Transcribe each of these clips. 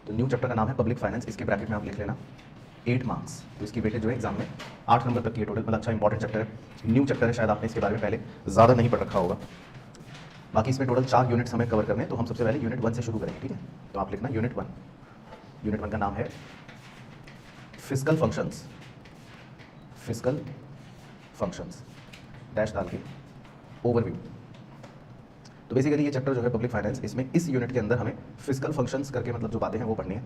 तो new chapter का नाम है पब्लिक फाइनेंस, इसके ब्रैकेट में आप लिख लेना 8 मार्क्स। तो इसकी वेटेज जो है एग्जाम में 8 नंबर तक की है टोटल, मतलब अच्छा इंपॉर्टेंट चैप्टर है, न्यू चैप्टर है, शायद आपने इसके बारे में पहले ज़्यादा नहीं पढ़ रखा होगा। बाकी इसमें टोटल 4 यूनिट्स हमें कवर करने हैं, तो हम सबसे पहले यूनिट 1 से शुरू करेंगे, ठीक है। तो आप लिखना यूनिट 1। यूनिट 1 का नाम है fiscal functions, fiscal functions dash डाल के ओवरव्यू। तो बेसिकली ये चैप्टर जो है पब्लिक फाइनेंस, इसमें इस यूनिट के अंदर हमें फिस्कल फंक्शंस करके मतलब जो बातें हैं वो पढ़नी है।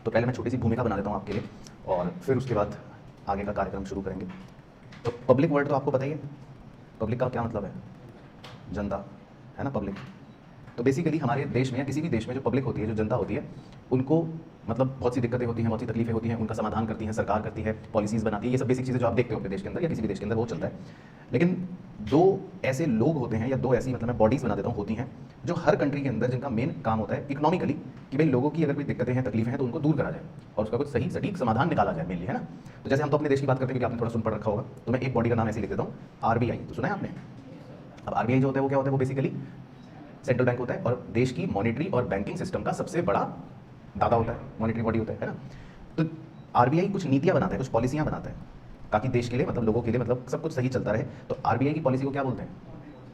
तो पहले मैं छोटी सी भूमिका बना देता हूँ आपके लिए और फिर उसके बाद आगे का कार्यक्रम शुरू करेंगे। तो पब्लिक वर्ड तो आपको पता ही है, पब्लिक का क्या मतलब है, जनता, है ना, पब्लिक। तो बेसिकली हमारे देश में या किसी भी देश में जो पब्लिक होती है, जो जनता होती है, उनको मतलब बहुत सी दिक्कतें होती हैं, बहुत सी तकलीफें होती हैं, उनका समाधान करती है सरकार, करती है, पॉलिसीज़ बनाती है, ये सब बेसिक चीज़ें जो आप देखते हो अपने देश के अंदर या किसी भी देश के अंदर वो चलता है। लेकिन दो ऐसे लोग होते हैं या दो ऐसी मतलब मैं बॉडीज़ बना देता हूँ होती हैं जो हर कंट्री के अंदर जिनका मेन काम होता है इकोनॉमिकली कि भाई लोगों की अगर कोई दिक्कतें हैं, तकलीफें हैं तो उनको दूर करा जाए और उसका कुछ सही सटीक समाधान निकाला जाए मेनली, है ना। तो जैसे हम तो अपने देश की बात करते हैं क्योंकि आपने थोड़ा सुन पढ़ रखा होगा, तो मैं एक बॉडी का नाम ऐसे लिख देता हूँ आरबीआई। तो सुना है आपने। अब आरबीआई जो होता है वो क्या होता है, वो बेसिकली सेंट्रल बैंक होता है और देश की मॉनेटरी और बैंकिंग सिस्टम का सबसे बड़ा दादा होता है, मॉनेटरी बॉडी होता है ना। तो आरबीआई कुछ नीतियां बनाता है, कुछ पॉलिसियां बनाता है ताकि देश के लिए मतलब लोगों के लिए मतलब सब कुछ सही चलता रहे। तो आरबीआई की पॉलिसी को क्या बोलते हैं,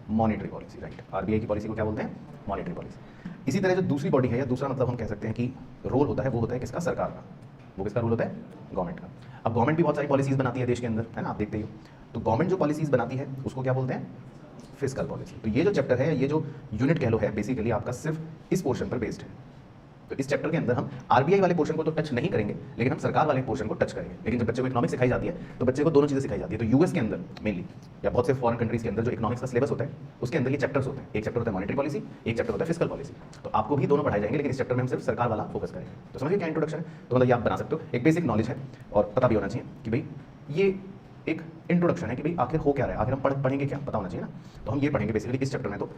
मॉनेटरी पॉलिसी, राइट। आरबीआई की पॉलिसी को क्या बोलते हैं, मॉनेटरी पॉलिसी। इसी तरह जो दूसरी बॉडी है या दूसरा मतलब हम कह सकते हैं कि रोल होता है, वो होता है किसका, सरकार का। वो किसका रोल होता है, गवर्नमेंट का। अब गवर्नमेंट भी बहुत सारी पॉलिसीज बनाती है देश के अंदर, है ना, आप देखते ही हो। तो गवर्नमेंट जो पॉलिसीज बनाती है उसको क्या बोलते हैं, फिस्कल पॉलिसी। तो ये जो चैप्टर है, ये जो यूनिट कह लो है, बेसिकली आपका सिर्फ इस पोर्शन पर बेस्ड है। तो इस चैप्टर के अंदर हम आरबीआई वाले पोर्शन को तो टच नहीं करेंगे, लेकिन हम सरकार वाले पोर्शन को टच करेंगे। लेकिन जब बच्चे को इकोनॉमिक्स सिखाई जाती है तो बच्चे को दोनों चीजें सिखाई जाती है। तो यूएस के अंदर मेनली या बहुत से फॉरेन कंट्रीज के अंदर जो इकोनॉमिक्स का सिलेबस होता है उसके अंदर ये चैप्टर्स होते हैं। एक चैप्टर होता है मॉनेटरी पॉलिसी, एक चैप्टर होता है फिस्कल पॉलिसी। तो आपको भी दोनों पढ़ाए जाएंगे, लेकिन इस चैप्टर में हम सिर्फ सरकार वाला फोकस करेंगे। तो समझिए क्या इंट्रोडक्शन है। तो मतलब ये आप बना सकते हो, एक बेसिक नॉलेज है और पता भी होना चाहिए कि भाई ये एक इंट्रोडक्शन है कि भाई आखिर हो क्या रहा है, आखिर हम पढ़ेंगे क्या, पता होना चाहिए ना। तो हम ये पढ़ेंगे बेसिकली इस चैप्टर में तो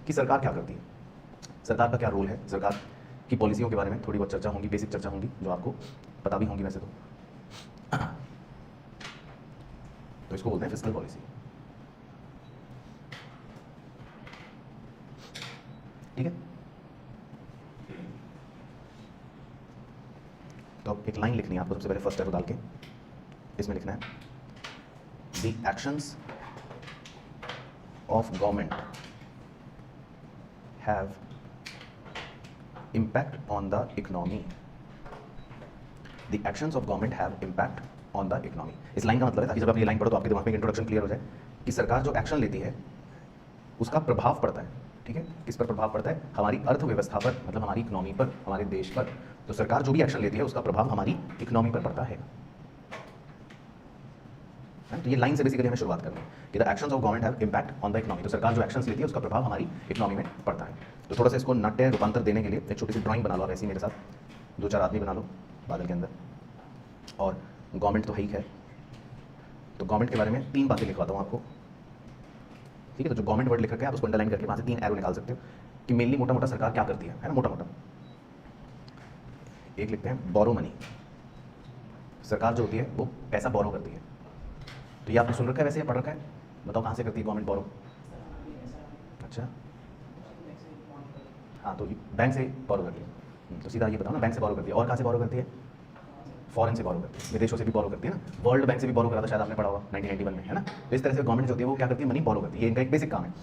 कि सरकार क्या करती है, सरकार का क्या रोल है, सरकार की पॉलिसियों के बारे में थोड़ी बहुत चर्चा होंगी, बेसिक चर्चा होंगी जो आपको पता भी होंगी वैसे तो इसको बोलते हैं फिस्कल पॉलिसी, ठीक है। तो अब एक लाइन लिखनी है आपको सबसे पहले फर्स्ट एरो डाल के, इसमें लिखना है the actions of government have impact on the economy. The actions of government have impact on the economy. इस लाइन का मतलब है ताकि जब आप ये लाइन पढ़ो तो आपके दिमाग में इंट्रोडक्शन क्लियर हो जाए कि सरकार जो एक्शन लेती है उसका प्रभाव पड़ता है, ठीक है। किस पर प्रभाव पड़ता है, हमारी अर्थव्यवस्था पर, मतलब हमारी इकोनॉमी पर, हमारे देश पर। तो सरकार जो भी एक्शन लेती है उसका प्रभाव हमारी इकोनॉमी पर पड़ता है। तो ये लाइन से बेसिकली हमें शुरुआत करनी है कि the actions of government have impact on the economy. तो सरकार जो एक्शंस लेती है उसका प्रभाव हमारी इकोनॉमी में पड़ता है। तो थोड़ा सा इसको नाट्य रूपांतर देने के लिए एक छोटी सी ड्राइंग बना लो आप ऐसी मेरे साथ, 2-4 आदमी बना लो बादल के अंदर, और गवर्नमेंट तो है ही है। तो गवर्नमेंट के बारे में 3 बातें लिखवाता हूँ आपको, ठीक है। तो जो गवर्नमेंट वर्ड लिख रखे हैं आप उसको अंडरलाइन करके वहाँ से 3 एरो निकाल सकते हो कि मेनली मोटा मोटा सरकार क्या करती है ना, मोटा मोटा। एक लिखते हैं बोरो मनी, सरकार जो होती है वो पैसा बोरो करती है। तो ये आपने सुन रखा है वैसे, पढ़ रखा है, बताओ कहाँ से करती है गवर्नमेंट बोरो। अच्छा, हाँ, तो बैंक से बोरो करती है। तो सीधा ये बताओ ना, बैंक से बोरो करती है। और कहाँ से बोरो करती है, फॉरेन से बोरो करती है, विदेशों से भी बोरो करती है ना। वर्ल्ड बैंक से भी बोरो करा था शायद आपने पढ़ा होगा 1991 में, है ना। तो इस तरह से गवर्नमेंट जो होती है वो क्या करती है, मनी बोरो करती है। ये इनका एक बेसिक काम है।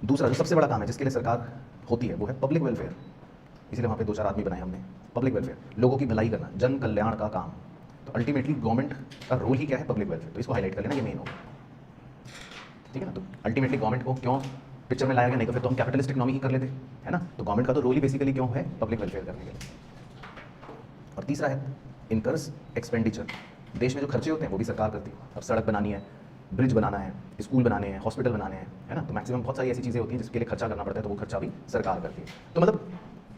दूसरा जो सबसे बड़ा काम है जिसके लिए सरकार होती है वो है पब्लिक वेलफेयर। इसलिए वहाँ पे 2-4 आदमी बनाए हमने, पब्लिक वेलफेयर, लोगों की भलाई करना, जन कल्याण का काम। तो अल्टीमेटली गवर्नमेंट का रोल ही क्या है, पब्लिक वेलफेयर। तो इसको हाईलाइट कर लेना, ये मेन होगा, ठीक है ना। तो अल्टीमेटली गवर्नमेंट को क्यों पिक्चर में लाया गया, नहीं तो फिर तो हम कैपिटलिस्ट इकोनॉमी ही कर लेते, है ना। तो गवर्नमेंट का तो रोल ही बेसिकली क्यों है, पब्लिक वेलफेयर करने के लिए। और तीसरा है इनकर्स एक्सपेंडिचर, देश में जो खर्चे होते हैं वो भी सरकार करती है। अब सड़क बनानी है, ब्रिज बनाना है, स्कूल बनाने हैं, हॉस्पिटल बनाने हैं, है ना। तो मैक्सिमम बहुत सारी ऐसी चीज़ें होती हैं जिसके लिए खर्चा करना पड़ता है, तो वो खर्चा भी सरकार करती है। तो मतलब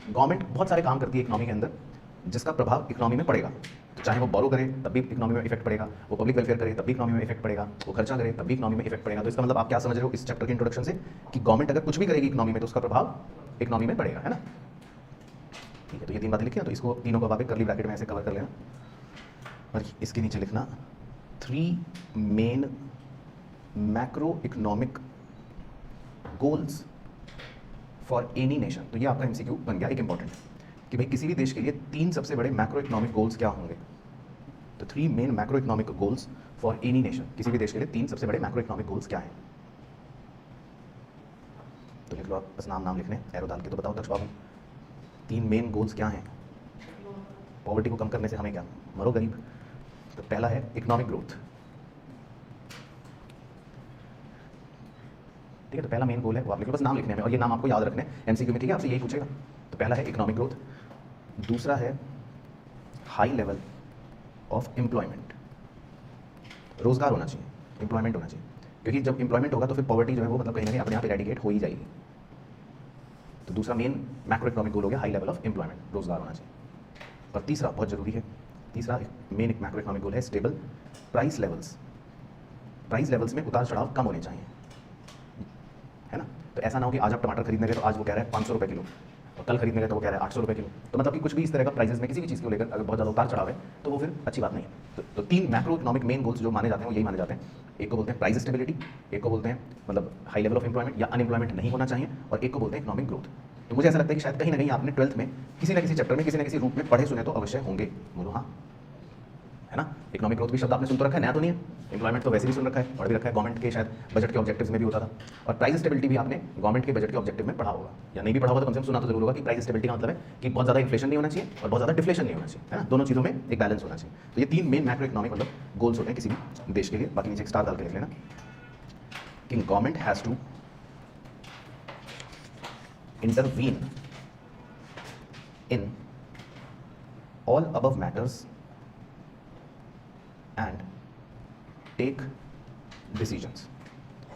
गवर्नमेंट बहुत सारे काम करती है इकोनॉमी के अंदर जिसका प्रभाव इकोनॉमी में पड़ेगा। तो चाहे वो बोरो करे तब भी इकोनॉमी में इफेक्ट पड़ेगा, वो पब्लिक वेलफेयर करे तब भी इकोनॉमी में इफेक्ट पड़ेगा, वो खर्चा करे तब भी इकोनॉमी में इफेक्ट पड़ेगा। तो इसका मतलब आप क्या समझ रहे हो इस चैप्टर के इंट्रोडक्शन से कि गवर्नमेंट अगर कुछ भी करेगी इकोनॉमी में तो उसका प्रभाव इकोनॉमी में पड़ेगा, है ना। ठीक है, तो ये 3 बातें लिखी ना, तो इसको तीनों को वापस करली ब्रैकेट में ऐसे कवर कर लेना और इसके नीचे लिखना 3 main macro economic goals for any nation, तो ये आपका एमसीक्यू बन गया एक इंपॉर्टेंट कि भाई किसी भी देश के लिए 3 सबसे बड़े मैक्रो इकोनॉमिक गोल्स क्या होंगे। तो 3 main macro economic goals for any nation, किसी भी देश के लिए 3 सबसे बड़े मैक्रो इकोनॉमिक गोल्स क्या हैं। तो लिख लो आप, बस नाम लिखने एरो डाल के। तो बताओ दक्ष बाबू 3 मेन गोल्स क्या हैं। पॉवर्टी को कम करने से हमें क्या, मरो गरीब। तो पहला है इकोनॉमिक ग्रोथ, ठीक है। तो पहला मेन गोल है वो आप लिखो, बस नाम लिखने में, और ये नाम आपको याद रखने हैं एमसीक्यू में, ठीक है, आपसे यही पूछेगा। तो पहला है इकोनॉमिक ग्रोथ, दूसरा है हाई लेवल ऑफ एम्प्लॉयमेंट, रोजगार होना चाहिए, एम्प्लॉयमेंट होना चाहिए, क्योंकि जब एम्प्लॉयमेंट होगा तो फिर पॉवर्टी जो है वो मतलब कहीं ना कहीं अपने आप इरेडिकेट हो ही जाएगी। तो दूसरा मेन मैक्रो इकोनॉमिक गोल हो गया हाई लेवल ऑफ एम्प्लॉयमेंट, रोजगार होना चाहिए। और तीसरा बहुत जरूरी है, तीसरा मेन मैक्रो इकोनॉमिक गोल है stable price levels, price levels में उतार चढ़ाव कम होने चाहिए, है ना। तो ऐसा ना हो कि आज आप टमाटर खरीदने गए तो आज वो कह रहा है 500 रुपये किलो, और कल खरीदने गए तो वो कह रहा है 800 रुपये किलो। तो मतलब कि कुछ भी इस तरह का प्राइसेस में किसी भी चीज़ को लेकर अगर बहुत ज़्यादा उतार चढ़ाव है तो वो फिर अच्छी बात नहीं है। तो 3 मैक्रो इकोनॉमिक मेन गोल्स जो माने जाते हैं वो यही माने जाते हैं। एक को बोलते हैं प्राइस स्टेबिलिटी, एक को बोलते हैं मतलब हाई लेवल ऑफ एम्प्लॉयमेंट या अनएम्प्लॉयमेंट नहीं होना चाहिए, और एक को बोलते हैं इकोनॉमिक ग्रोथ। तो मुझे ऐसा लगता है कि शायद कहीं ना कहीं आपने 12th में किसी ना किसी चैप्टर में किसी ना किसी रूप में पढ़े सुने तो अवश्य होंगे। बोलो हाँ, है ना। इकोनॉमिक ग्रोथ भी शब्द आपने सुन तो रखा है, नया तो नहीं है। एम्प्लॉयमेंट तो वैसे भी सुन रखा है, पढ़ भी रखा है, गवर्नमेंट के शायद बजट के ऑब्जेक्टिव्स में भी होता था। और प्राइस स्टेबिलिटी भी आपने गवर्नमेंट के बजट के ऑब्जेक्टिव में पढ़ा होगा, या नहीं भी पढ़ा होगा तो कम से कम सुना तो जरूर होगा कि प्राइस स्टेबिलिटी का मतलब है कि बहुत ज़्यादा इन्फ्लेशन नहीं होना चाहिए और बहुत ज़्यादा डिफ्लेशन नहीं होना चाहिए, है ना। दोनों चीज़ों में एक बैलेंस होना चाहिए। तो ये 3 मेन मैक्रो इकोनॉमिक मतलब गोल्स होते हैं किसी भी देश के लिए। बाकी नीचे एक स्टार डाल के लिख लेना कि government has to intervene in all above matters and take decisions.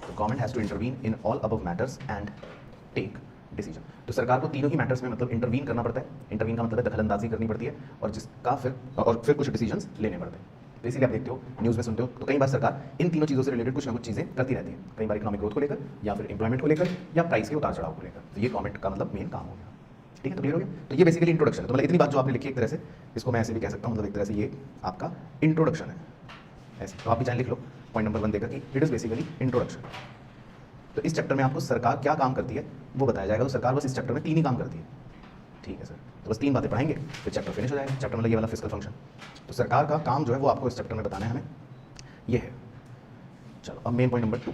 The government has to intervene in all above matters and take decision. तो सरकार को तीनों ही मैटर्स में मतलब इंटरवीन करना पड़ता है। इंटरवीन का मतलब है दखलंदाजी करनी पड़ती है, और जिसका फिर कुछ डिसीजंस लेने पड़ते हैं। तो इसीलिए आप देखते हो न्यूज़ में सुनते हो तो कई बार सरकार इन तीनों चीज़ों से रिलेटेड कुछ ना कुछ चीज़ें करती रहती है, कई बार इकोनॉमिक ग्रोथ को लेकर या फिर एम्प्लॉयमेंट को लेकर या प्राइस के उतार चढ़ाव को लेकर। तो ये गवर्नमेंट का मतलब मेन काम हो गया, ठीक है। तो क्लियर हो गया। तो ये बेसिकली इंट्रोडक्शन है। तो मतलब इतनी बात जो आपने लिखी एक तरह से, इसको मैं ऐसे भी कह सकता हूँ, मतलब एक तरह से ये आपका इंट्रोडक्शन है ऐसे। तो आप भी चाहे लिख लो पॉइंट नंबर 1 देकर कि इट इज़ बेसिकली इंट्रोडक्शन। तो इस चैप्टर में आपको सरकार क्या काम करती है वो बताया जाएगा। तो सरकार बस इस चैप्टर में 3 ही काम करती है, ठीक है सर। तो बस 3 बातें पढ़ाएंगे फिर चैप्टर फिनिश हो जाएगा। चैप्टर मतलब ये वाला फिस्कल फंक्शन। तो सरकार का काम जो है वो आपको इस चैप्टर में बताना है हमें, ये है। चलो अब main point number 2।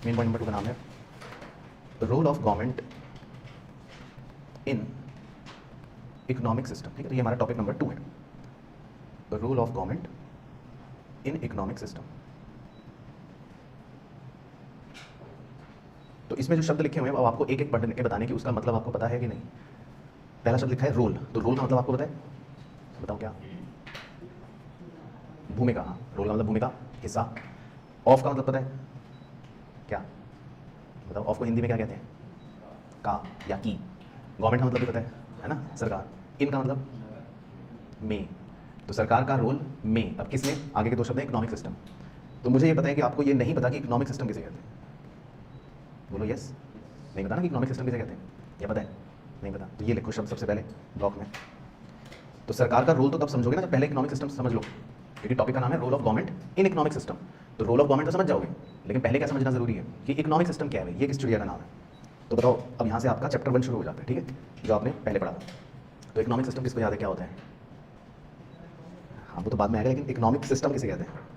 Main point number 2 का नाम है role of government in economic system, ठीक है। तो ये हमारा टॉपिक नंबर 2 है, role of government in economic system. तो इसमें जो शब्द लिखे हुए हैं वो आपको एक एक पढ़ के बताने की उसका मतलब आपको पता है कि नहीं। पहला शब्द लिखा है रोल, तो रोल का मतलब आपको पता है, बताओ क्या। भूमिका, हाँ, रोल का मतलब भूमिका, हिस्सा। ऑफ का मतलब पता है क्या, बताओ ऑफ को हिंदी में क्या कहते हैं, का या की। गवर्नमेंट का मतलब भी पता है ना, सरकार। इनका मतलब में, तो सरकार का रोल में। अब किसमें, आगे के 2 शब्द हैं इकोनॉमिक सिस्टम। तो मुझे ये पता है कि आपको ये नहीं पता कि इकोनॉमिक सिस्टम किसे कहते हैं। बोलो यस, नहीं पता ना कि इकोनॉमिक सिस्टम किसे कहते हैं, ये पता है, नहीं पता। तो ये लिखो शब्द सबसे पहले ब्लॉक में। तो सरकार का रोल तो तब समझोगे ना जब पहले इकोनॉमिक सिस्टम समझ लो, क्योंकि टॉपिक का नाम है role of government in economic system. तो रोल ऑफ गवर्नमेंट तो समझ जाओगे, लेकिन पहले क्या समझना जरूरी है कि इकोनॉमिक सिस्टम क्या है, ये किस चिड़िया का नाम है। तो बताओ अब यहाँ से आपका चैप्टर 1 शुरू हो जाता है, ठीक है, जो आपने पहले पढ़ा था। तो इकोनॉमिक सिस्टम किसको याद है क्या होता है, हाँ वो तो बाद में आएगा, लेकिन इकोनॉमिक सिस्टम किसे कहते हैं।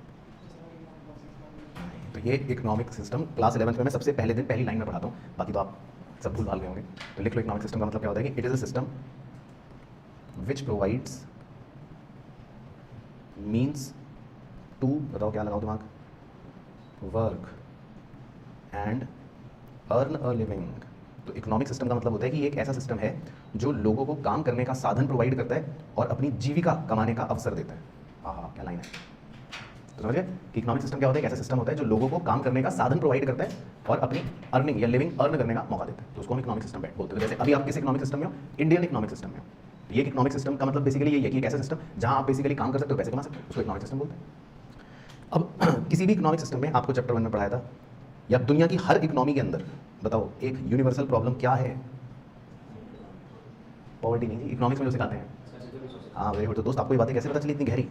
तो ये इकोनॉमिक सिस्टम क्लास 11th में मैं सबसे पहले दिन पहली लाइन में पढ़ाता हूँ, बाकी तो आप सब भूल भाल गए होंगे। तो लिख लो इकोनॉमिक सिस्टम का मतलब क्या होता है कि it is a system which provides means to, बताओ क्या लगाओ दिमाग, work and earn a living. तो इकोनॉमिक सिस्टम का मतलब होता है कि ये एक ऐसा सिस्टम है जो लोगों को काम करने का साधन प्रोवाइड करता है और अपनी जीविका कमाने का अवसर देता है। हाँ क्या लाइन है। तो समझ गए कि इकोनॉमिक सिस्टम क्या होता है, एक ऐसा सिस्टम होता है जो लोगों को काम करने का साधन प्रोवाइड करता है और अपनी अर्निंग या लिविंग अर्न करने का मौका देता है। तो उसको हम इकोनॉमिक सिस्टम बोलते हैं। जैसे अभी आप किस इकोनॉमिक सिस्टम में हो, इंडियन इकोनॉमिक सिस्टम में हो। ये इकोनॉमिक सिस्टम का मतलब बेसिकली ये है कि एक ऐसा सिस्टम जहाँ आप बेसिकली काम कर सकते हो, पैसे कमा सकते हो, उसको इकोनॉमिक सिस्टम बोलते हैं। अब किसी भी इकोनॉमिक सिस्टम में आपको चैप्टर 1 में पढ़ाया था, या दुनिया की हर इकोनॉमी के अंदर बताओ एक यूनिवर्सल प्रॉब्लम क्या है, पॉवर्टी नहीं, इकोनॉमिक्स में जो सिखाते हैं। हाँ वेरी गुड। तो दोस्त आपको ये बातें कैसे पता चली इतनी गहरी,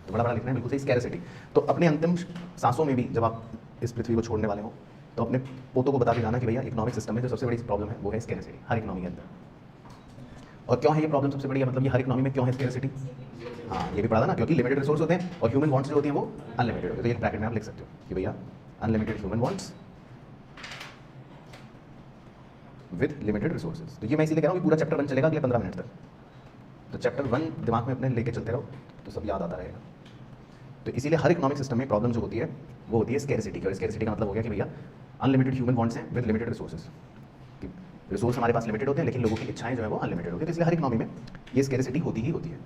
तो बड़ा बड़ा लिखना है, बिल्कुल सही, स्कैरसिटी। तो अपने अंतिम सांसों में भी जब आप इस पृथ्वी को छोड़ने वाले हो तो अपने पोतों को बता के जाना कि भैया इकोनॉमिक सिस्टम में जो सबसे बड़ी प्रॉब्लम है वो है स्कैरसिटी, हर इकोनॉमी के अंदर। और क्यों है ये प्रॉब्लम सबसे बड़ी है, मतलब ये हर इकोनॉमी में क्यों है स्कैरसिटी? हाँ, ये भी पढ़ा था ना, क्योंकि लिमिटेड रिसोर्स होते हैं और ह्यूमन वांट्स जो होती हैं वो अनलिमिटेड होती है। तो ये ब्रैकेट में आप लिख सकते हो कि भैया unlimited human wants with limited resources. तो ये मैं इसीलिए कह रहा हूँ कि पूरा चैप्टर 1 चलेगा अगले 15 मिनट तक। तो चैप्टर 1 दिमाग में अपने लेके चलते रहो तो सब याद आता रहेगा। तो इसीलिए हर इकोनॉमिक सिस्टम में प्रॉब्लम जो होती है वो होती है स्कैरसिटी की। और स्कैरसिटी का मतलब हो गया कि भैया अनलिमिटेड ह्यूमन वांट्स हैं विद लिमिटेड रिसोर्सेज। रिसोर्स हमारे पास लिमिटेड होते हैं लेकिन लोगों की इच्छाएं जो है वो अनलिमिटेड होती है। तो इसलिए हर इकोनॉमी में ये स्कैरसिटी होती ही होती है।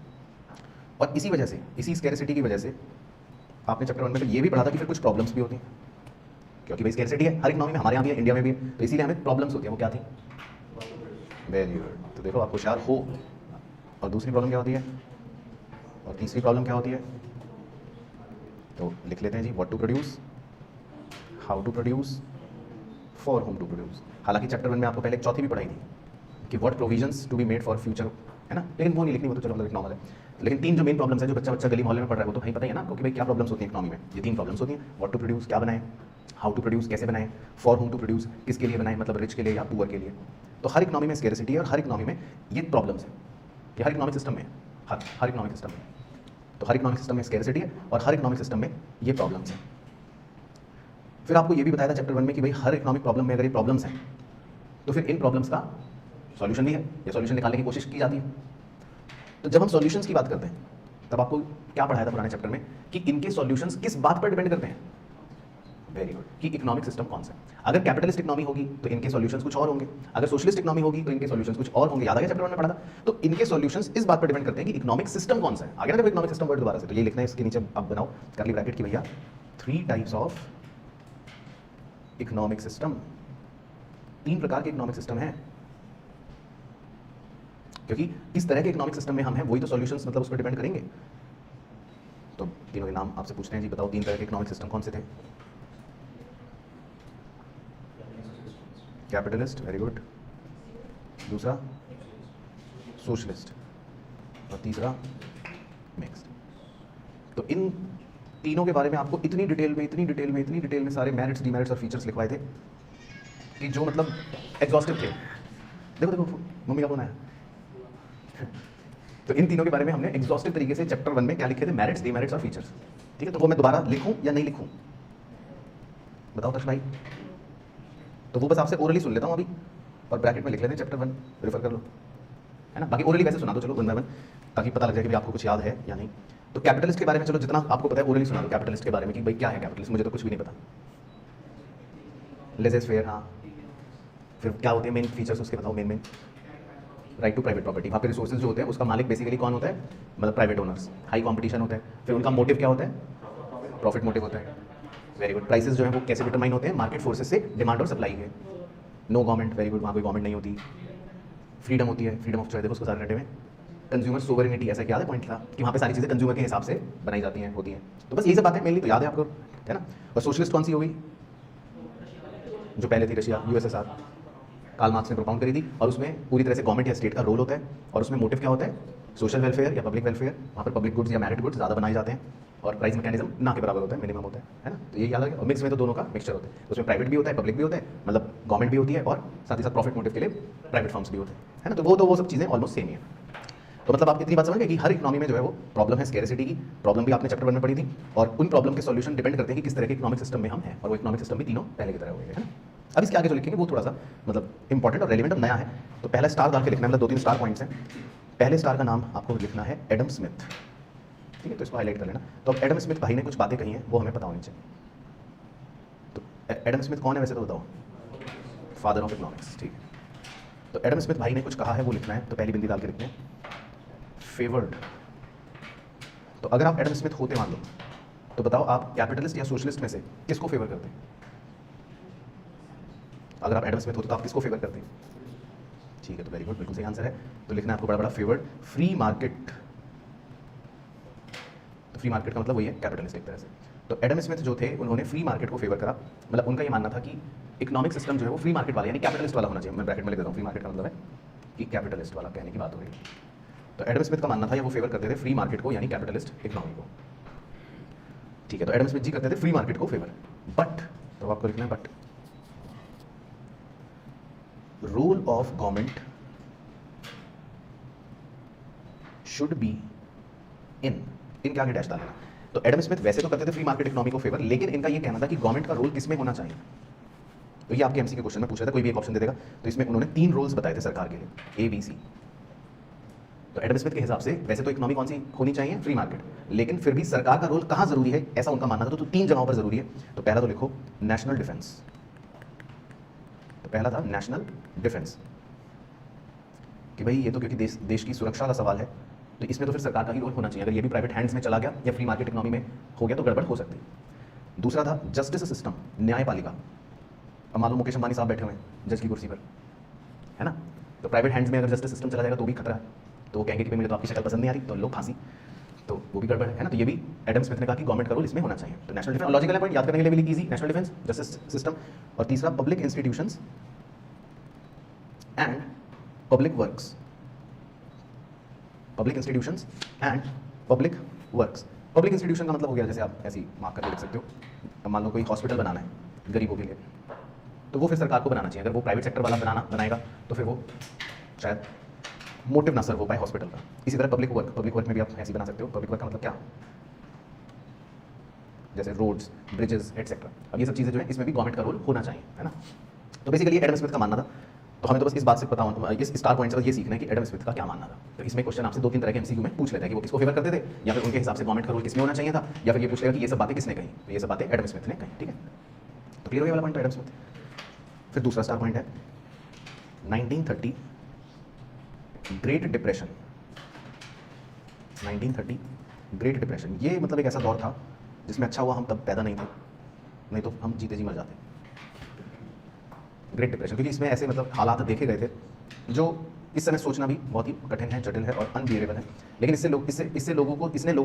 और इसी वजह से, इसी स्कैरसिटी की वजह से आपने चैप्टर 1 में तो ये भी पढ़ा था कि फिर कुछ प्रॉब्लम्स भी होती हैं, क्योंकि भाई स्कैरसिटी है हर इकोनॉमी में, हमारे यहाँ भी है, इंडिया में भी है। तो इसीलिए हमें प्रॉब्लम्स होती है। वो क्या थी? Very good. तो देखो आप होशियार हो। और दूसरी प्रॉब्लम क्या होती है, और तीसरी प्रॉब्लम क्या होती है, तो लिख लेते हैं जी। What to produce, how to produce, for whom to produce. हालांकि चैप्टर 1 में आपको पहले एक चौथी भी पढ़ाई थी कि what provisions to be made for future, है ना, लेकिन वो नहीं लिखनी, वो तो चलो मतलब नॉर्मल है। लेकिन 3 जो मेन प्रॉब्लम्स है जो बच्चा गली मोहल्ले में पढ़ रहा है वो तो भाई पता ही है ना आपको कि भाई क्या प्रॉब्लम्स होती हैं इकोनॉमी में। ये 3 प्रॉब्लम्स होती हैं, व्हाट टू प्रोड्यूस क्या बनाएं, हाउ टू प्रोड्यूस कैसे बनाएं, फॉर होम टू प्रोड्यूस किसके लिए बनाएं, मतलब रिच के लिए या पुअर के लिए। तो हर इकोनॉमी में स्कैरसिटी है और हर इकोनॉमी में ये प्रॉब्लम्स है। ये हर इकोनॉमिक सिस्टम में हर इकोनॉमिक सिस्टम में। तो हर इकोनॉमिक सिस्टम में स्कैरसिटी है और हर इकोनॉमिक सिस्टम में ये प्रॉब्लम्स हैं। फिर आपको ये भी बताया था चैप्टर 1 में कि भाई हर इकोनॉमिक प्रॉब्लम में अगर ये प्रॉब्लम्स हैं तो फिर इन प्रॉब्लम्स का सॉल्यूशन भी है या सॉल्यूशन निकालने की कोशिश की जाती है। तो जब हम सॉल्यूशंस की बात करते हैं तब आपको क्या पढ़ाया था पुराने चैप्टर में कि इनके सॉल्यूशंस किस बात पर डिपेंड करते हैं? वेरी गुड, कि इकोनॉमिक सिस्टम कौन सा है। अगर कैपिटलिस्ट इकोनॉमी होगी तो इनके सॉल्यूशंस कुछ और होंगे, अगर सोशलिस्ट इकोनॉमी होगी तो इनके सॉल्यूशंस कुछ और होंगे। याद आ गया चैप्टर 1 में पढ़ा था। तो इनके सॉल्यूशंस इस बात पर डिपेंड करते हैं कि इकोनॉमिक सिस्टम कौन सा है। आगे ना इकोनॉमिक सिस्टम वर्ड दोबारा से, तो ये लिखना है इसके नीचे अब बनाओ करली ब्रैकेट की भैया 3 टाइप्स ऑफ इकोनॉमिक सिस्टम। 3 प्रकार के इकोनॉमिक सिस्टम हैं, क्योंकि किस तरह के इकोनॉमिक सिस्टम में हम हैं वही तो सॉल्यूशंस मतलब उस पर डिपेंड करेंगे। तो तीनों के नाम आपसे पूछते हैं जी, बताओ 3 तरह के इकोनॉमिक सिस्टम कौन से थे? Capitalist, very good. दूसरा सोशलिस्ट और तीसरा मिक्स्ड। तो इन तीनों के बारे में आपको इतनी डिटेल में सारे मेरिट्स, डिमेरिट्स और फीचर्स लिखवाए थे कि जो मतलब एग्जॉस्टिव थे। देखो देखो मम्मी का फोन आया। तो इन तीनों के बारे में हमने एग्जॉस्टिव तरीके से चैप्टर 1 में क्या लिखे थे, मेरिट्स, डिमेरिट्स और फीचर्स। ठीक है, तो वो मैं दोबारा लिखूं या नहीं लिखूं बताओ तक्ष भाई? तो वो बस आपसे ओरली सुन लेता हूं अभी और ब्रैकेट में लिख लेते हैं चैप्टर 1, रेफर कर लो, है ना। बाकी ओरली वैसे सुना दो चलो 1 बाय 1, ताकि पता लग जाए कि आपको कुछ याद है या नहीं। तो कैपिटलिस्ट के बारे में चलो जितना आपको पता है ओरली सुना दो कैपिटलिस्ट के बारे में कि भाई क्या है कैपिटलिस्ट, मुझे तो कुछ भी नहीं पता। लेजेस फेयर, हाँ। फिर क्या होते हैं मेन फीचर्स उसके बताओ। Main right to private property, वहाँ पे रिसोर्सेज जो होते हैं उसका मालिक बेसिकली कौन होता है, मतलब प्राइवेट ओनर्स। हाई कंपटीशन होता है। फिर उनका मोटिव क्या होता है, प्रॉफिट मोटिव होता है। Very good. प्राइसेस जो है वो कैसे डिटरमाइन होते हैं, मार्केट फोर्सेस से, डिमांड और सप्लाई के। नो गवर्नमेंट, वेरी गुड, वहाँ कोई गवर्नमेंट नहीं होती। फ्रीडम होती है, फ्रीडम ऑफ चॉइस, देखो उसको सारे रटे में। कंज्यूमर सोवरेनिटी, ऐसा क्या है पॉइंट था कि वहाँ पे सारी चीज़ें कंज्यूमर के हिसाब से बनाई जाती हैं, होती हैं। तो बस यही सब बातें मेनली तो याद है आपको, है ना। और सोशलिस्ट कौन सी हो गई, जो पहले थी रशिया, यूएसएसआर, कार्ल मार्क्स ने प्रोपाउंड करी थी। और उसमें पूरी तरह से गवर्नमेंट या स्टेट का रोल होता है। और उसमें मोटिव क्या होता है, सोशल वेलफेयर या पब्लिक वेलफेयर। वहाँ पर पब्लिक गुड्स या मैरिट गुड्स ज़्यादा बनाए जाते हैं और प्राइस मैकेनिज्म ना के बराबर होता है, मिनिमम होता है ना। तो ये याद है। और मिक्स में तो दोनों का मिक्सचर होता है, उसमें प्राइवेट भी होता है, पब्लिक भी होता है, मतलब गवर्नमेंट भी होती है और साथ ही साथ प्रॉफिट मोटिव के लिए प्राइवेट फर्म्स भी होते हैं, है ना। तो वो सब चीज़ें ऑलमोस्ट सेम ही है। तो मतलब आप इतनी बात समझ गए कि हर इकोनॉमी में जो है वो प्रॉब्लम है स्कैरसिटी की। प्रॉब्लम भी आपने चैप्टर 1 में पढ़ी थी और उन प्रॉब्लम के सॉल्यूशन डिपेंड करते हैं कि किस तरह के इकोनॉमिक सिस्टम में हम हैं। और वो इकोनॉमिक सिस्टम भी तीनों पहले की तरह हुए हैं, है ना। अब इसके आगे जो लिखेंगे वो थोड़ा सा मतलब इंपॉर्टेंट और रेलिवेंट और नया है। तो पहला स्टार डाल के लिखना है, मतलब 2-3 स्टार पॉइंट्स हैं। पहले स्टार का नाम आपको लिखना है एडम स्मिथ, ठीक है, तो इसको हाईलाइट कर लेना। तो अब एडम स्मिथ भाई ने कुछ बातें कही हैं वो हमें पता होनी चाहिए। तो एडम स्मिथ कौन है वैसे तो बताओ? फादर ऑफ इकोनॉमिक्स, ठीक है। तो एडम स्मिथ भाई ने कुछ कहा है वो लिखना है। तो पहली बिंदी डाल के लिखते हैं फेवर्ड। तो अगर आप एडम स्मिथ होते मान लो तो बताओ आप कैपिटलिस्ट या सोशलिस्ट में से किसको फेवर करते हैं? अगर आप एडम स्मिथ होते तो आप किसको फेवर करते हैं? ठीक है, तो वेरी गुड, बिल्कुल सही आंसर है। तो लिखना है आपको बड़ा बड़ा फेवर्ड फ्री मार्केट। तो फ्री मार्केट का मतलब वही है कैपिटलिस्ट एक तरह से। तो एडम स्मिथ जो थे उन्होंने फ्री मार्केट को फेवर करा। मतलब उनका ये मानना था कि इकोनॉमिक सिस्टम जो है वो फ्री मार्केट वाला यानी कैपिटलिस्ट वाला होना चाहिए। मैं ब्रैकेट में लिख देता हूँ, फ्री मार्केट का मतलब है कि कैपिटलिस्ट वाला कहने की बात हो रही है। तो एडम स्मिथ का मानना था या वो फेवर करते थे फ्री मार्केट को यानी कैपिटलिस्ट इकोनॉमी को, ठीक है। तो एडम स्मिथ जी करते थे फ्री मार्केट को फेवर। बट तो आपको लिखना है but role of government should be in के आगे डैश डालना। तो एडम स्मिथ वैसे तो करते थे फ्री मार्केट इकोनॉमी को फेवर, लेकिन इनका ये कहना था कि गवर्नमेंट का रोल किसमें होना चाहिए। तो ये आपके एमसीक्यू क्वेश्चन में पूछ रहा था, कोई भी एक ऑप्शन दे देगा। तो इसमें उन्होंने 3 रोल्स बताए थे सरकार के लिए, ABC। तो एडम स्मिथ के हिसाब से वैसे तो इकोनॉमी कौन सी होनी चाहिए, फ्री मार्केट, लेकिन फिर भी सरकार का रोल कहाँ जरूरी है ऐसा उनका मानना था। तो 3 जगहों पर जरूरी है। तो पहला तो लिखो नेशनल डिफेंस। तो पहला था नेशनल डिफेंस कि भाई ये तो क्योंकि देश की सुरक्षा का सवाल है, तो इसमें तो फिर सरकार का ही रोल होना चाहिए। अगर ये भी प्राइवेट हैंड्स में चला गया या फ्री मार्केट इकोनॉमी में हो गया तो गड़बड़ हो सकती है। दूसरा था जस्टिस सिस्टम, न्यायपालिका। अब मान लो मुकेश अंबानी साहब बैठे हुए हैं जज की कुर्सी पर, है ना, तो प्राइवेट हैंड्स में अगर जस्टिस सिस्टम चला जाएगा तो भी खतरा है। तो वो कहेंगे कि भाई मुझे तो आपकी शक्ल पसंद नहीं आ रही, तो लो फांसी, तो वो भी गड़बड़ है ना। तो ये भी एडम स्मिथ ने कहा कि गवर्नमेंट का रोल इसमें होना चाहिए। तो नेशनल डिफेंस लॉजिकल पॉइंट याद करने के लिए भी easy, national defence, justice system. और तीसरा public institutions and public works, public institutions and public works. Public institution का मतलब हो गया जैसे आप ऐसी मार्क करके लिख सकते हो, अब मान लो कोई हॉस्पिटल बनाना है गरीबों के लिए, तो वो फिर सरकार को बनाना चाहिए। अगर वो प्राइवेट सेक्टर वाला बनाएगा तो फिर वो शायद मोटिव ना सर्व हो पाए हॉस्पिटल का। इसी तरह पब्लिक वर्क में भी आप ऐसी बना सकते हो। पब्लिक वर्क का मतलब क्या, जैसे रोड्स, ब्रिजेस एटसेट्रा। अब ये सब चीज़ें जो है इसमें भी गवर्नमेंट का रोल होना चाहिए, है ना। तो बेसिकली एडम स्मिथ का मानना था। तो हमें तो बस इस बात से पता हो, इस स्टार पॉइंट से ये सीखना है कि एडम स्मिथ का क्या मानना था। तो इसमें क्वेश्चन आपसे 2-3 तरह के एमसीक्यू में पूछ लेता है कि वो किसको फेवर करते थे, या फिर उनके हिसाब से गवर्नमेंट का रोल किसमें होना चाहिए था, या फिर ये पूछ लेगा कि ये सब बातें किसने कही। तो ये सब बातें एडम स्मिथ ने कही, ठीक है। तो क्लियर हो गया वाला पॉइंट एडम स्मिथ। फिर दूसरा स्टार पॉइंट है 1930 ग्रेट डिप्रेशन। 1930 ग्रेट डिप्रेशन, ये मतलब एक ऐसा दौर था जिसमें अच्छा हुआ हम तब पैदा नहीं थे, नहीं तो हम जीते जी मर जाते। ग्रेट डिप्रेशन क्योंकि इसमें ऐसे मतलब हालात देखे गए थे जो इस समय सोचना भी बहुत ही कठिन है, जटिल है और अनबियरेबल है। लेकिन इसने लोगों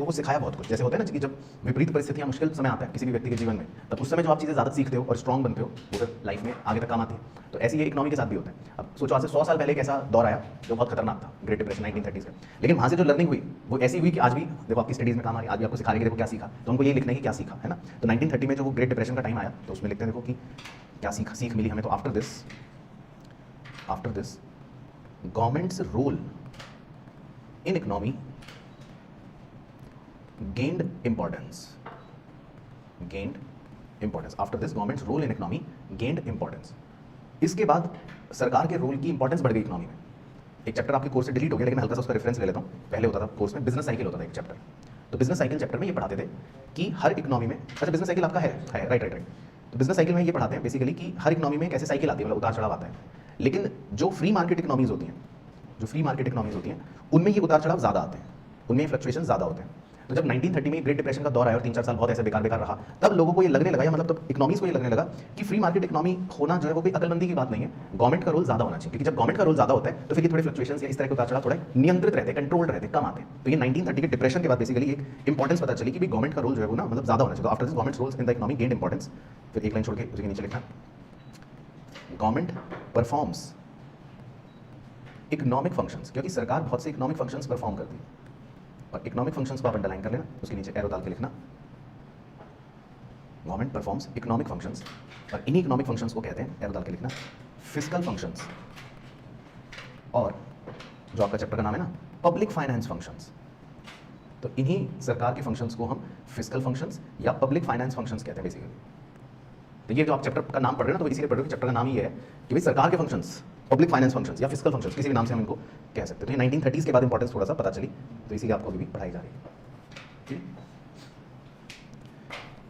को सिखाया बहुत कुछ। जैसे होता है ना कि जब विपरीत परिस्थितियां, मुश्किल समय आता है किसी भी व्यक्ति के जीवन में, तब उस समय जो आप चीज़ें ज़्यादा सीखते हो और स्ट्रॉन्ग बनते हो वो फिर लाइफ में आगे तक काम आती है। तो ऐसे ये इकोनॉमी के साथ भी होता है। अब सोचो आज से 100 साल पहले एक ऐसा दौर आया जो बहुत खतरनाक था, ग्रेट डिप्रेशन 1930 का। लेकिन वहाँ से जो लर्निंग हुई वो ऐसी हुई कि आज भी देखो आपकी स्टडीज़ में काम आ रही है। आज भी आपको सिखा रही है कि देखो क्या सीखा, तो उनको ये लिखना है कि क्या सीखा, है ना। तो 1930 में जो वो ग्रेट डिप्रेशन का टाइम आया तो उसमें लिखते हैं देखो कि क्या सीख मिली हमें। तो after this government's role in economy gained importance. After this government's role in economy gained importance. इसके बाद सरकार के रोल की इंपॉर्टेंस बढ़ गई इकोनॉमी में। एक चैप्टर आपके कोर्स से डिलीट हो गया, लेकिन मैं हल्का सा उसका रेफरेंस ले लेता हूँ। पहले होता था कोर्स में बिजनेस साइकिल होता था एक चैप्टर। तो बिजनेस साइकिल चैप्टर में ये पढ़ाते थे कि हर इकोनॉमी में, अच्छा बिजनेस साइकिल आपका है राइट। तो बिजनेस साइकिल में ये पढ़ाते हैं बेसिकली कि हर इकोनॉमी में कैसे साइकिल आती है, मतलब उतार चढ़ाव आता है। लेकिन जो फ्री मार्केट इकोनॉमीज होती हैं उनमें ये उतार चढ़ाव ज़्यादा आते हैं, उनमें फ्लक्चुएशन ज़्यादा होते हैं। तो जब 1930 में ग्रेट डिप्रेशन का दौर आया और 3-4 साल बहुत ऐसे बेकार रहा, तब लोगों को ये लगने लगा, या मतलब तब इकोनॉमीज को ये लगने लगा कि फ्री मार्केट इकोनॉमी होना जो है वो कोई अकलमंदी की बात नहीं है, गवर्नमेंट का रोल ज़्यादा होना चाहिए। क्योंकि जब गवर्नमेंट का रोल ज़्यादा होता है तो फिर ये थोड़े फ्लक्चुएशन या इस तरह के उतार चढ़ाव थोड़े नियंत्रित रहते हैं, कंट्रोल्ड रहते हैं, कम आते हैं। तो ये 1930 के डिप्रेशन के बाद बेसिकली एक इंपॉर्टेंस पता चली कि भी गवर्नमेंट का रोल जो है वो ना मतलब ज़्यादा होना चाहिए। तो after this government roles in the economy gained importance. फिर एक लाइन छोड़ के उसके नीचे लिखा गवर्नमेंट परफॉर्म्स इकोनॉमिक फंक्शंस, क्योंकि सरकार बहुत से इकोनॉमिक फंक्शंस परफॉर्म करती है। और इकोनॉमिक फंक्शंस को आप अंडरलाइन कर लेना, उसके नीचे एरो डाल के लिखना गवर्नमेंट परफॉर्म्स इकोनॉमिक फंक्शंस। और इन्हीं इकोनॉमिक फंक्शंस को कहते हैं, एरो डाल के लिखना, फिस्कल फंक्शंस। और जो आपका चैप्टर का नाम है ना पब्लिक फाइनेंस फंक्शंस, तो इन्हीं सरकार के फंक्शंस को हम फिस्कल फंक्शंस या पब्लिक फाइनेंस फंक्शंस कहते हैं बेसिकली। तो ये जो आप चैप्टर का नाम पढ़ रहे हैं ना, तो इसीलिए पढ़ रहे हो कि चैप्टर का नाम ये है कि भाई सरकार के फंक्शंस, पब्लिक फाइनेंस फंक्शंस या फिस्कल फंक्शंस, किसी भी नाम से हम इनको कह सकते हैं। तो ये 1930 के बाद इंपॉर्टेंस थोड़ा सा पता चली, तो इसीलिए आपको अभी भी पढ़ाई जा रही है, ठीक।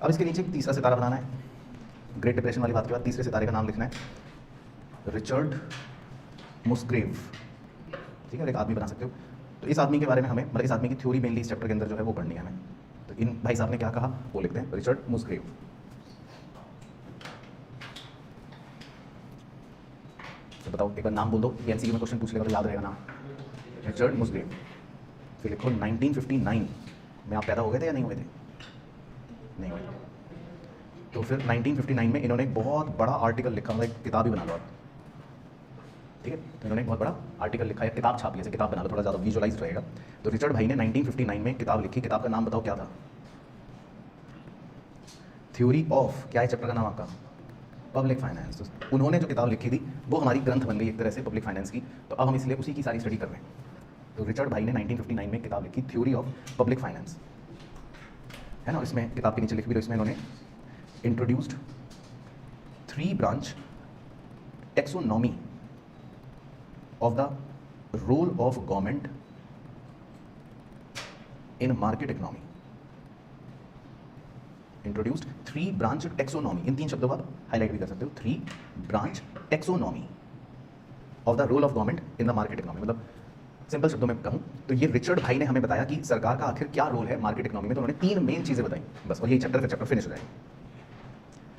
अब इसके नीचे तीसरा सितारा बनाना है। ग्रेट डिप्रेशन वाली बात के बाद तीसरे सितारे का नाम लिखना है रिचर्ड मुस्ग्रेव, ठीक है, एक आदमी बना सकते हो। तो इस आदमी के बारे में हमें, मतलब इस आदमी की थ्योरी मेनली इस चैप्टर के अंदर जो है वो पढ़नी है हमें। तो इन भाई साहब ने क्या कहा वो लिखते हैं, रिचर्ड मुस्ग्रेव। तो बताओ एक बार नाम बोल दो, एमसीक्यू में क्वेश्चन पूछ लेगा तो याद रहेगा नाम, रिचर्ड मुस्ग्रेव। फिर लिखो 1959 में आप पैदा हो गए थे या नहीं हुए थे? नहीं हुए। तो फिर 1959 में इन्होंने एक बहुत बड़ा आर्टिकल लिखा, मतलब एक किताब ही बना लो आप, ठीक है। तो इन्होंने एक बहुत बड़ा आर्टिकल लिखा है, किताब छापी, ऐसे किताब बना लो, थोड़ा ज़्यादा विजुअलाइज रहेगा। तो रिचर्ड भाई ने 1959 में किताब लिखी, किताब का नाम बताओ क्या था? थ्योरी ऑफ, क्या है चैप्टर का नाम आपका? Public finance. उन्होंने जो किताब लिखी थी वो हमारी ग्रंथ बन गई एक तरह से पब्लिक फाइनेंस की, तो अब हम इसलिए उसी की सारी स्टडी कर रहे हैं। तो रिचर्ड भाई ने 1959 में किताब लिखी थ्योरी ऑफ पब्लिक फाइनेंस, है ना। इसमें किताब के नीचे लिख भी रहे, इसमें इन्होंने introduced 3 branch taxonomy of the role of government in market economy. Introduced 3 branch taxonomy, इन 3 शब्दों का हाईलाइट भी कर सकते हो, 3 branch taxonomy of the role of government in the market economy. मतलब सिंपल शब्दों में कहूं तो ये रिचर्ड भाई ने हमें बताया कि सरकार का आखिर क्या रोल है मार्केट इकोनॉमी में। तो उन्होंने 3 मेन चीजें बताई बस, और ये चैप्टर का चैप्टर फिनिश हो जाएगा,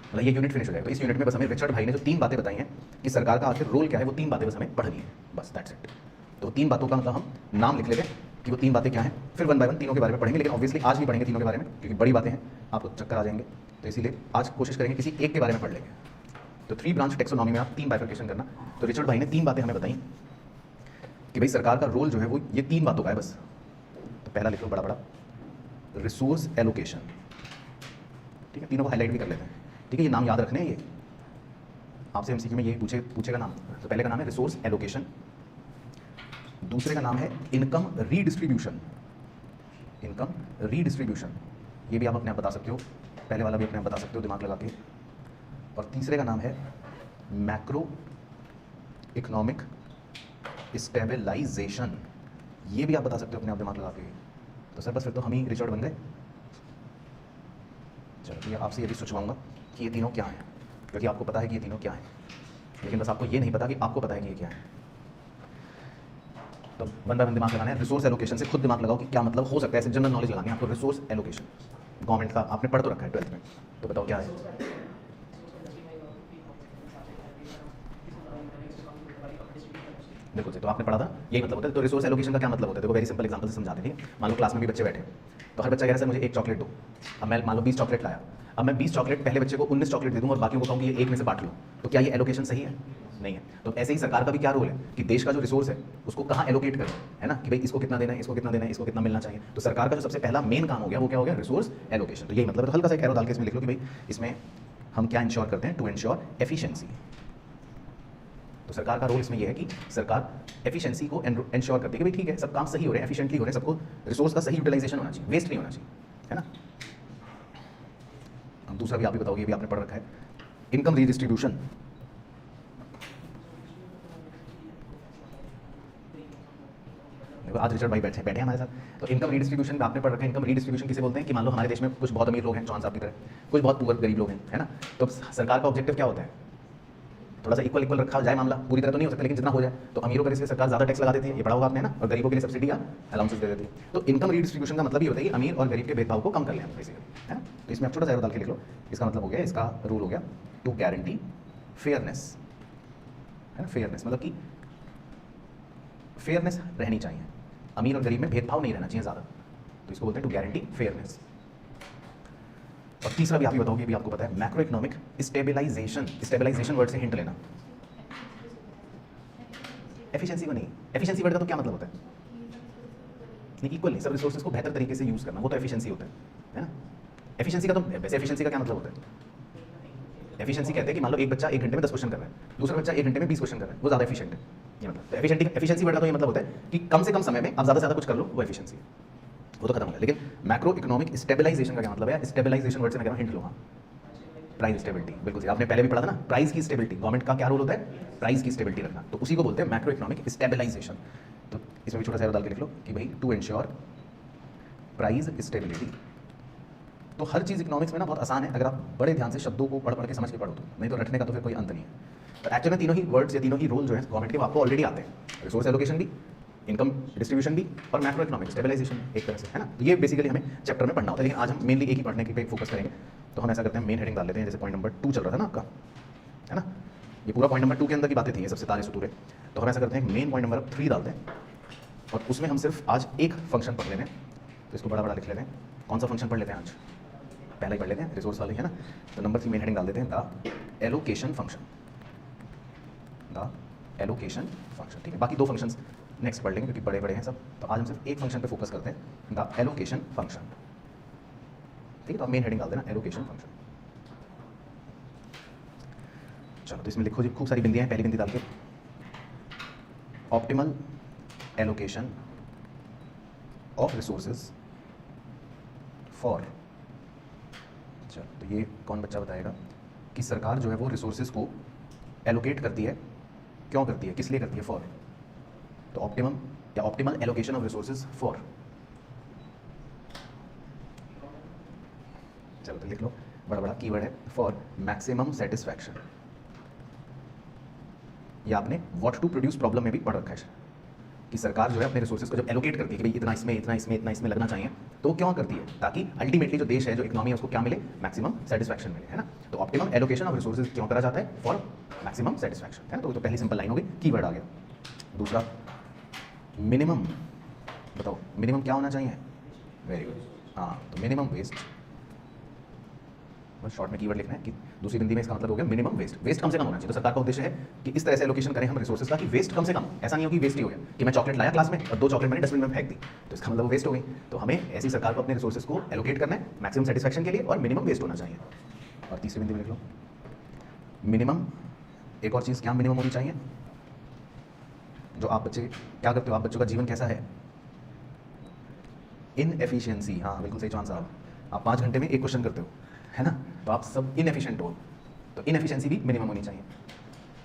मतलब ये यूनिट फिनिश हो जाएगा। तो इस यूनिट में बस हमें रिचर्ड भाई ने जो 3 बातें बताई हैं कि सरकार का आखिर रोल क्या है, वो 3 बातें बस हमें पढ़नी है, बस दैट्स इट। तो 3 बातों का मतलब हम नाम लिख लेते हैं कि वो 3 बातें क्या हैं, फिर 1 बाय 1 तीनों के बारे में पढ़ेंगे। लेकिन ऑब्वियसली आज भी पढ़ेंगे तीनों के बारे में, क्योंकि बड़ी बातें हैं, आपको चक्कर आ जाएंगे, तो इसीलिए आज कोशिश करेंगे किसी एक के बारे में पढ़ लेंगे। तो 3 ब्रांच टेक्सोनॉमी में आप 3 बाइफर्केशन करना। तो रिचर्ड भाई ने 3 बातें हमें बताई कि भाई सरकार का रोल जो है वो ये 3 बातों का है बस। तो पहला लिख लो बड़ा बड़ा, रिसोर्स एलोकेशन, ठीक है, तीनों को हाईलाइट भी कर लेते हैं, ठीक है। ये नाम याद रखने हैं, ये आपसे एमसीक्यू में ये पूछेगा नाम। तो पहले का नाम है रिसोर्स एलोकेशन, दूसरे का नाम है इनकम रीडिस्ट्रीब्यूशन, इनकम रीडिस्ट्रीब्यूशन, ये भी आप अपने आप बता सकते हो, पहले वाला भी अपने आप बता सकते हो दिमाग लगा के। और तीसरे का नाम है मैक्रो इकोनॉमिक स्टेबलाइजेशन, ये भी आप बता सकते हो अपने आप दिमाग लगा के। तो सर बस फिर तो हम ही रिचर्ड बन गए। चलो ये आपसे ये भी सोचवाऊंगा कि ये तीनों क्या हैं, क्योंकि आपको पता है कि ये तीनों क्या हैं, लेकिन बस आपको ये नहीं पता कि आपको पता है कि ये क्या है। तो 1 बाय 1 दिमाग लगाना है। रिसोर्स एलोकेशन से खुद दिमाग लगाओ कि क्या मतलब हो सकता है, ऐसे जनरल नॉलेज लगानी है आपको। रिसोर्स एलोकेशन गवर्नमेंट का आपने पढ़ तो रखा है 12th में, तो बताओ क्या है। बिल्कुल सही, तो आपने पढ़ा था, यही मतलब होता है। तो रिसोर्स एलोकेशन का क्या मतलब होता है, देखो वेरी सिंपल एग्जांपल से समझाते हैं। मान लो क्लास में भी बच्चे बैठे, तो हर बच्चा कह रहा है सर मुझे 1 चॉकलेट दो। अब मैं मान लो 20 चॉकलेट लाया, अब मैं 20 चॉकलेट पहले बच्चे को 19 चॉकलेट दे दूँ और बाकियों को कहूँ कि ये 1 में से बांट लो, तो क्या ये एलोकेशन सही है? नहीं है। तो ऐसे ही सरकार का भी क्या रोल है कि देश का जो रिसोर्स है उसको कहाँ एलोकेट करें, है ना, कि भाई इसको कितना देना है, इसको कितना देना है, इसको कितना मिलना चाहिए। तो सरकार का जो सबसे पहला मेन काम हो गया वो क्या हो गया, रिसोर्स एलोकेशन। तो यही मतलब है। तो हल्का सा एक एरो डाल के इसमें लिख लो कि भाई इसमें हम क्या इंश्योर करते हैं, टू इंश्योर एफिशिएंसी। तो सरकार का रोल इसमें यह है कि सरकार एफिशिएंसी को इंश्योर करती है कि भाई ठीक है सब काम सही हो रहे हैं, एफिशिएंटली हो रहे हैं, सबको रिसोर्स का सही यूटिलाइजेशन होना चाहिए, वेस्ट नहीं होना चाहिए, है ना। हम दूसरा भी आप ही बताओगे, ये भी आपने पढ़ रखा है, इनकम रीडिस्ट्रीब्यूशन। देखो आज रिचर्ड भाई बैठे हैं हमारे साथ। तो इनकम रीडिस्ट्रीब्यूशन आपने पढ़ रखा है। इनकम रीडिस्ट्रीब्यूशन किसे बोलते हैं कि मान लो हमारे देश में कुछ बहुत अमीर लोग हैं, चौहान साहब की तरह, कुछ बहुत पुअर गरीब लोग हैं, है ना। तो सरकार का ऑब्जेक्टिव क्या होता है, थोड़ा सा इक्वल रखा जाए मामला, पूरी तरह तो नहीं हो सकता लेकिन जितना हो जाए। तो अमीरों के लिए सरकार ज़्यादा टैक्स लगा देती है, ये पढ़ा होगा आपने ना, और गरीबों के लिए सब्सिडी या अलाउंसेस दे देती है। तो इनकम रीडिस्ट्रीब्यूशन का मतलब ये होता है कि अमीर और गरीब के भेदभाव को कम कर लें बेसिकली, है ना। तो इसमें आप छोटा सा एरो डाल के लिख लो, इसका मतलब हो गया, इसका रूल हो गया टू गारंटी फेयरनेस, है ना। फेयरनेस मतलब कि फेयरनेस रहनी चाहिए, अमीर और गरीब में भेदभाव नहीं रहना चाहिए ज़्यादा, तो इसको बोलते हैं टू गारंटी फेयरनेस। और तीसरा भी आप ही बताओगे, भी आपको पता है, macro economic stabilisation. Stabilisation word से हिंट लेना, एफिशिएंसी को नहीं। एफिशिएंसी वर्ड का तो क्या मतलब होता है, नहीं इक्वल नहीं, सब रिसोर्सेज को बेहतर तरीके से यूज करना, वो तो एफिशिएंसी होता है ना। एफिशिएंसी का तो वैसे एफिशिएंसी का क्या मतलब होता है, एफिशिएंसी कहते हैं कि मान लो एक बच्चा 1 घंटे में 10 क्वेश्चन कर रहा है, दूसरा बच्चा 1 घंटे में 20 क्वेश्चन कर रहा है, वो ज़्यादा एफिशिएंट है, ये मतलब। तो एफिशिएंसी वर्ड का तो ये मतलब होता है कि कम से कम समय में आप ज़्यादा से ज़्यादा कुछ कर लो, वो एफिशिएंसी है, वो तो खत्म हो गया। लेकिन मैक्रो इकोनॉमिक स्टेबलाइजेशन का क्या मतलब है, स्टेबलाइजेशन वर्ड से मैं कह रहा हूँ हिंट लो, हाँ, प्राइस स्टेबिलिटी, बिल्कुल सही, आपने पहले भी पढ़ा था ना, प्राइस की स्टेबिलिटी। गवर्नमेंट का क्या रोल होता है, प्राइस की स्टेबिलिटी रखना, तो उसी को बोलते हैं मैक्रो इकोनॉमिक स्टेबलाइजेशन। तो इसमें भी छोटा सा एरो डाल के लिख लो कि भाई टू इंश्योर प्राइस स्टेबिलिटी। तो हर चीज़ इकोनॉमिक्स में ना बहुत आसान है, अगर आप बड़े ध्यान से शब्दों को पढ़ के समझ के पढ़ो तो, नहीं तो रटने का तो फिर कोई अंत नहीं है। तो एक्चुअली में तीनों ही वर्ड्स या तीनों ही रोल जो है गवर्नमेंट के, आपको ऑलरेडी आते हैं, रिसोर्स एलोकेशन भी, इनकम डिस्ट्रीब्यूशन भी, और मैक्रो इकोनॉमिक स्टेबलाइजेशन एक तरह से, है ना। तो ये बेसिकली हमें चैप्टर में पढ़ना होता है, लेकिन आज हम मेनली एक ही पढ़ने की पे फोकस करेंगे। तो हम ऐसा करते हैं, मेन हेडिंग डाल लेते हैं, जैसे पॉइंट नंबर 2 चल रहा था ना आपका, है ना, ये पूरा पॉइंट नंबर 2 के अंदर की बातें थी, ये सबसे तारे सुतूरे। तो हम ऐसा करते हैं, मेन पॉइंट नंबर 3 डालते हैं, और उसमें हम सिर्फ आज एक फंक्शन पढ़ लेते हैं, तो इसको बड़ा बड़ा लिख लेते हैं। कौन सा फंक्शन पढ़ लेते हैं आज, पहला ही पढ़ लेते हैं, रिसोर्स वाले, है ना। तो नंबर 3 मेन हेडिंग डाल देते हैं, the allocation function, the allocation function, ठीक है। बाकी 2 फंक्शंस नेक्स्ट पढ़ लेंगे क्योंकि बड़े बड़े हैं सब। तो आज हम सिर्फ एक फंक्शन पे फोकस करते हैं, द एलोकेशन फंक्शन, ठीक है। तो आप मेन हेडिंग डाल देना, एलोकेशन फंक्शन। चलो तो इसमें लिखो जी, खूब सारी बिंदियाँ हैं, पहली बिंदी डाल के optimal allocation of resources for. चलो तो ये कौन बच्चा बताएगा कि सरकार जो है वो रिसोर्सेज को एलोकेट करती है, क्यों करती है, किस लिए करती है, फॉर। तो ऑप्टिमम या optimal allocation of resources for. चलो तो लिख लो, बड़ा बड़ा कीवर्ड है फॉर मैक्सिमम सेटिस्फैक्शन। ये आपने व्हाट टू प्रोड्यूस प्रॉब्लम में भी पढ़ रखा है कि सरकार जो है अपने रिसोर्सेज को जब एलोकेट करती है कि भाई इतना इसमें इतना इसमें इतना इसमें लगना चाहिए, तो क्यों करती है, ताकि अल्टीमेटली जो देश है, जो इकोनॉमी है, उसको क्या मिले, मैक्सिमम सेटिस्फैक्शन मिले, है ना। तो ऑप्टिमम एलोकेशन ऑफ रिसोर्सेज क्यों करा जाता है, फॉर मैक्सिमम सेटिस्फैक्शन, है ना। तो पहली सिंपल लाइन होगी, कीवर्ड आ गया। दूसरा मिनिमम, बताओ मिनिमम क्या होना चाहिए, वेरी गुड, हाँ तो मिनिमम वेस्ट, बस शॉर्ट में कीवर्ड लिखना है कि दूसरी बिंदी में इसका मतलब हो गया मिनिमम वेस्ट। वेस्ट कम से कम होना चाहिए। तो सरकार का उद्देश्य है कि इस तरह से एलोकेशन करें हम रिसोर्सेज का कि वेस्ट कम से कम, ऐसा नहीं हो कि वेस्ट ही हो गया कि मैं चॉकलेट लाया क्लास में और 2 चॉकलेट मैंने डस्टबिन में फेंक दी, तो इसका मतलब वो वेस्ट हो गई। तो हमें ऐसी सरकार को अपने रिसोर्सेज को एलोकेट करना है मैक्सिमम सेटिस्फैक्शन के लिए और मिनिमम वेस्ट होना चाहिए। और तीसरी बिंदी में लिख लो मिनिमम, एक और चीज़ क्या मिनिमम होनी चाहिए, जो आप बच्चे क्या करते हो, आप बच्चों का जीवन कैसा है, इनएफिशिएंसी। हाँ बिल्कुल सही आंसर साहब, आप 5 घंटे में एक क्वेश्चन करते हो, है ना, तो आप सब इनएफिशिएंट हो, तो इनएफिशिएंसी भी मिनिमम होनी चाहिए।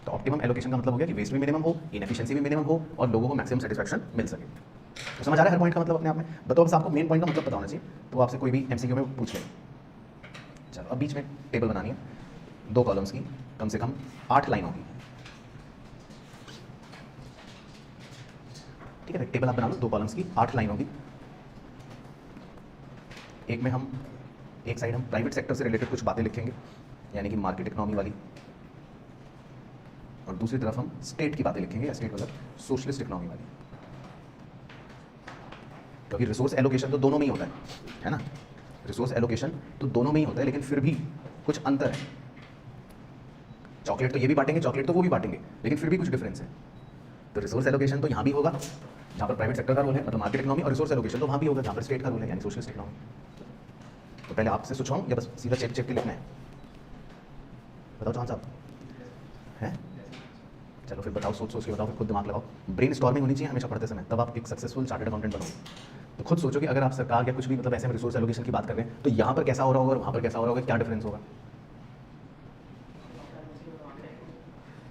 तो ऑप्टिमम एलोकेशन का मतलब हो गया कि वेस्ट भी मिनिमम हो, इनएफिशिएंसी भी मिनिमम हो और लोगों को मैक्सिमम सेटिस्फैक्शन मिल सके। तो समझ आ रहा है हर पॉइंट का मतलब अपने आप में। बताओ बस आपको मेन पॉइंट का मतलब पता होना चाहिए, तो आपसे कोई भी एमसीक्यू में पूछ ले। चलो अब बीच में टेबल बनानी है 2 कॉलम्स की, कम से कम 8 लाइन होगी, ठीक है। टेबल आप बना लो 2 कॉलम्स की 8 लाइन होगी। एक साइड हम प्राइवेट सेक्टर से रिलेटेड कुछ बातें लिखेंगे, यानी कि मार्केट इकोनॉमी वाली, और दूसरी तरफ हम स्टेट की बातें लिखेंगे, या स्टेट मतलब सोशलिस्ट इकोनॉमी वाली, क्योंकि रिसोर्स एलोकेशन तो दोनों में ही होता है ना, रिसोर्स एलोकेशन तो दोनों में ही होता है, लेकिन फिर भी कुछ अंतर है। चॉकलेट तो ये भी बांटेंगे, चॉकलेट तो वो भी बांटेंगे, लेकिन फिर भी कुछ डिफरेंस है। तो रिसोर्स एलोकेशन तो यहाँ भी होगा जहाँ पर प्राइवेट सेक्टर का रोल है, मतलब मार्केट इकोनॉमी, और रिसोर्स एलोकेशन तो वहाँ भी होगा जहाँ पर स्टेट का रोल है, यानी सोशलिस्ट इकोनॉमी। तो पहले आपसे सोचवाऊँ या बस सीधा चेक के लिखना है, बताओ चौहान साहब, हैं? चलो फिर बताओ, सोच के बताओ, फिर खुद दिमाग लगाओ। ब्रेन स्टॉर्मिंग होनी चाहिए हमेशा पढ़ते समय, तब आप एक सक्सेसफुल चार्टर्ड अकाउंटेंट बनोगे। तो खुद सोचो कि अगर आप सरकार या कुछ भी मतलब ऐसे में रिसोर्स एलोकेशन की बात कर रहे हैं, तो यहाँ पर कैसा हो रहा होगा और वहाँ पर कैसा हो रहा होगा, क्या डिफरेंस होगा।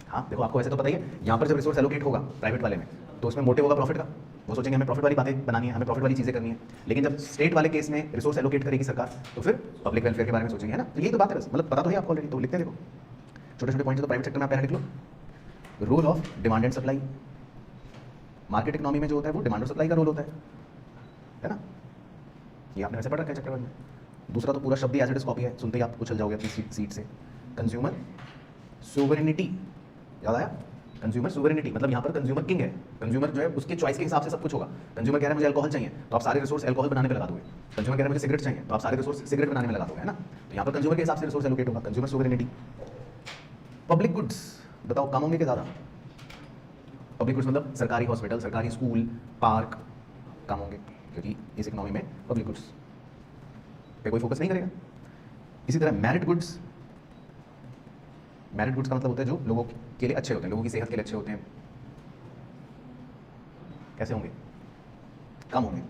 हाँ देखो, आपको वैसे तो पता ही है, यहाँ पर जब रिसोर्स एलोकेट होगा प्राइवेट वाले में, तो उसमें मोटिव होगा प्रॉफिट का, वो सोचेंगे हमें प्रॉफिट वाली बातें बनानी है, हमें प्रॉफिट वाली चीज़ें करनी है। लेकिन जब स्टेट वाले केस में रिसोर्स एलोकेट करेगी सरकार, तो फिर पब्लिक वेलफेयर के बारे में सोचेंगे, है ना। तो यही तो बात है, मतलब पता तो है आपको ऑलरेडी, तो लिखते हैं। देखो छोटे छोटे पॉइंट तो प्राइवेट सेक्टर में आप पहले लिख लो। Role of demand and supply, market economy में जो होता है वो डिमांड और सप्लाई का रोल होता है ना। ये आपने वैसे पढ़ रखा है चैप्टर 1 में। दूसरा तो पूरा शब्द ही एज इट इज कॉपी है, सुनते ही आप उछल जाओगे अपनी सीट से। कंज्यूमर सोवरेनिटी, याद आया, कंज्यूमर सोवरेनिटी मतलब यहाँ पर कंज्यूमर किंग है, कंज्यूमर जो है उसके चॉइस के हिसाब से सब कुछ होगा। कंज्यूमर कह रहा है मुझे अल्कोहल चाहिए, तो आप सारे रिसोर्स अल्कोहल बनाने में लगा दोगे। कंज्यूमर कह रहा है मुझे सिगरेट चाहिए, तो आप सारे रिसोर्स सिगरेट बनाने में लगा दोगे, है ना। तो यहाँ पर कंज्यूमर के हिसाब से रिसोर्स एलोकेट होगा, कंज्यूमर सोवरेनिटी। पब्लिक गुड्स, बताओ कम होंगे कि ज़्यादा। पब्लिक गुड्स मतलब सरकारी हॉस्पिटल, सरकारी स्कूल, पार्क कम होंगे, क्योंकि इस इकोनॉमी में पब्लिक गुड्स पे कोई फोकस नहीं करेगा। इसी तरह मेरिट गुड्स, मेरिट गुड्स का मतलब होता है जो लोगों के लिए अच्छे होते हैं, लोगों की सेहत के लिए अच्छे होते हैं, कैसे होंगे, कम होंगे।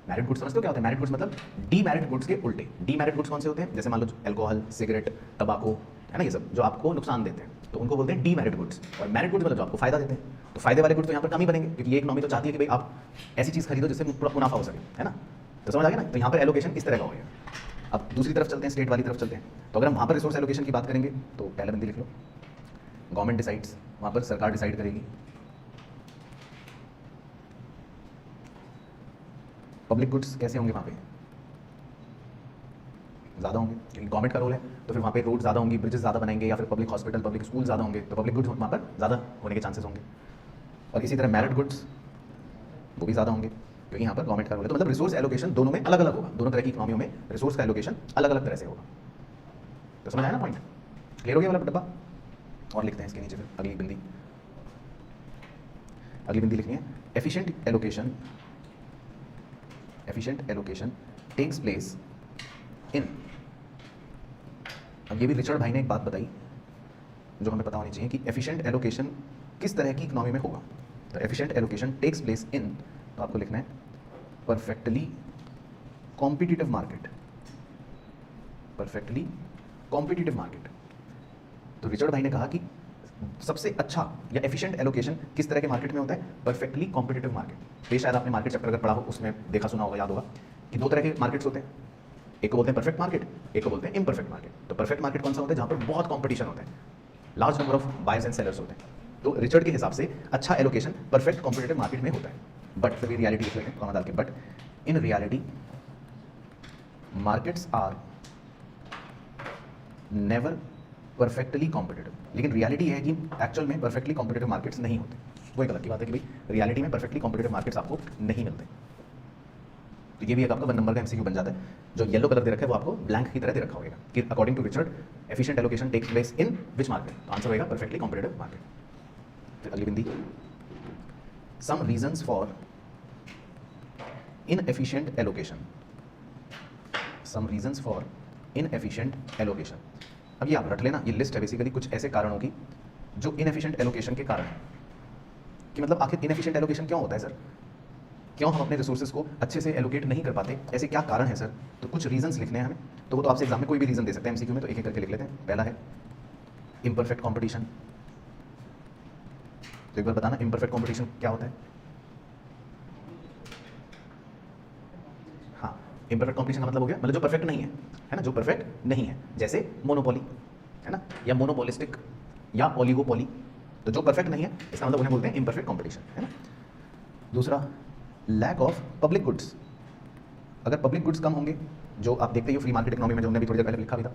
मेरिट गुड्स समझते हो क्या होता है। मेरिट गुड्स मतलब डीमेरिट गुड्स के उल्टे। डीमेरिट गुड्स कौन से होते हैं, जैसे मान लो अल्कोहल, सिगरेट, तंबाकू, है ना, ये सब जो आपको नुकसान देते हैं, तो उनको बोलते हैं डीमेरिट गुड्स। और मेरिट गुड्स मतलब जो आपको फायदा देते हैं, तो फायदे वाले गुड्स तो यहाँ पर कम ही बनेंगे, क्योंकि ये इकोनॉमी तो चाहती है कि भाई आप ऐसी चीज़ खरीदो जिससे पूरा मुनाफा हो सके, है ना। तो समझ आ गया ना। तो यहाँ पर एलोकेशन इस तरह का हो गया। अब दूसरी तरफ चलते हैं, स्टेट वाली तरफ चलते हैं। तो अगर हम वहाँ पर रिसोर्स एलोकेशन की बात करेंगे, तो पहला बंदी लिख लो, गवर्नमेंट डिसाइड्स, वहाँ पर सरकार डिसाइड करेगी। पब्लिक गुड्स कैसे होंगे वहाँ पे, ज़्यादा होंगे, क्योंकि गवर्नमेंट का रोल है, तो फिर वहाँ पे रोड ज़्यादा होंगी, ब्रिजेस ज़्यादा बनेंगे, या फिर पब्लिक हॉस्पिटल, पब्लिक स्कूल ज़्यादा होंगे, तो पब्लिक गुड्स वहाँ पर ज़्यादा होने के चांसेस होंगे। और इसी तरह मेरिट गुड्स वो भी ज़्यादा होंगे, क्योंकि यहाँ पर गवर्नमेंट का रोल है। तो मतलब रिसोर्स एलोकेशन दोनों में अलग अलग होगा, दोनों तरह की इकोनॉमियों में रिसोर्स का एलोकेशन अलग अलग तरह से होगा। तो समझ आया ना पॉइंट, क्लियर हो गया वाला डब्बा। और लिखते हैं इसके नीचे फिर अगली बिंदी, अगली बिंदी लिखनी है efficient allocation, efficient allocation takes place in. अब ये भी रिचर्ड भाई ने एक बात बताई जो हमें पता होनी चाहिए कि एफिशिएंट एलोकेशन किस तरह की इकोनॉमी में होगा। तो efficient allocation takes place in, तो आपको लिखना है perfectly competitive market, perfectly competitive market. तो रिचर्ड भाई ने कहा कि सबसे अच्छा या एफिशिएंट एलोकेशन किस तरह के मार्केट में होता है, परफेक्टली कॉम्पिटिटिव मार्केट। तो शायद आपने मार्केट चैप्टर अगर पढ़ा हो उसमें देखा सुना होगा, याद होगा कि दो तरह के मार्केट्स होते हैं, एक को बोलते हैं परफेक्ट मार्केट, एक को बोलते हैं इम्परफेक्ट मार्केट। तो परफेक्ट मार्केट कौन सा होता है, जहां पर बहुत कंपटीशन होता है, large number of buyers and sellers होते हैं। तो रिचर्ड के हिसाब से अच्छा एलोकेशन परफेक्ट कॉम्पिटिटिव मार्केट में होता है। बट फिर रियलिटी लिख लेंगे कॉमा डाल के, but in reality markets are never perfectly competitive. लेकिन रियलिटी है कि एक्चुअल में परफेक्टली कॉम्पिटिटिव मार्केट्स नहीं होते। वो एक अलग की बात है कि भाई रियलिटी में परफेक्टली कॉम्पिटिटिव मार्केट्स आपको नहीं मिलते। तो ये भी एक आपका 1 नंबर का एमसीक्यू बन जाता है। जो येलो कलर दे रखा है वो आपको ब्लैंक की तरह दे रखा होगा कि according to Richard efficient allocation takes place in which market. तो आंसर होगा परफेक्टली कॉम्पिटिटिव मार्केट। फिर अगली बिंदी, some reasons for inefficient allocation, some reasons for inefficient allocation. अब ये आप रट लेना, ये लिस्ट है बेसिकली कुछ ऐसे कारणों की जो इनएफिशिएंट एलोकेशन के कारण है। कि मतलब आखिर इनएफिशिएंट एलोकेशन क्यों होता है सर, क्यों हम अपने रिसोर्सेज को अच्छे से एलोकेट नहीं कर पाते, ऐसे क्या कारण है सर। तो कुछ रीजंस लिखने हैं हमें, तो वो तो आपसे एग्जाम में कोई भी रीजन दे सकते हैं एमसीक्यू में, तो एक एक करके लिख लेते हैं। पहला है इम्परफेक्ट कॉम्पिटिशन। तो एक बार बताना इम्परफेक्ट कॉम्पिटिशन क्या होता है। हाँ, इम्परफेक्ट कॉम्पिटिशन का मतलब हो गया मतलब जो परफेक्ट नहीं है ना, जो परफेक्ट नहीं है, जैसे मोनोपोली है ना, या मोनोपोलिस्टिक या ओलिगोपोली। तो जो परफेक्ट नहीं है इसका मतलब उन्हें बोलते हैं इम्परफेक्ट कॉम्पिटिशन, है ना। दूसरा, लैक ऑफ पब्लिक गुड्स। अगर पब्लिक गुड्स कम होंगे, जो आप देखते ही हो फ्री मार्केट इकोनॉमी में, जो हमने भी थोड़ी देर पहले लिखा भी था,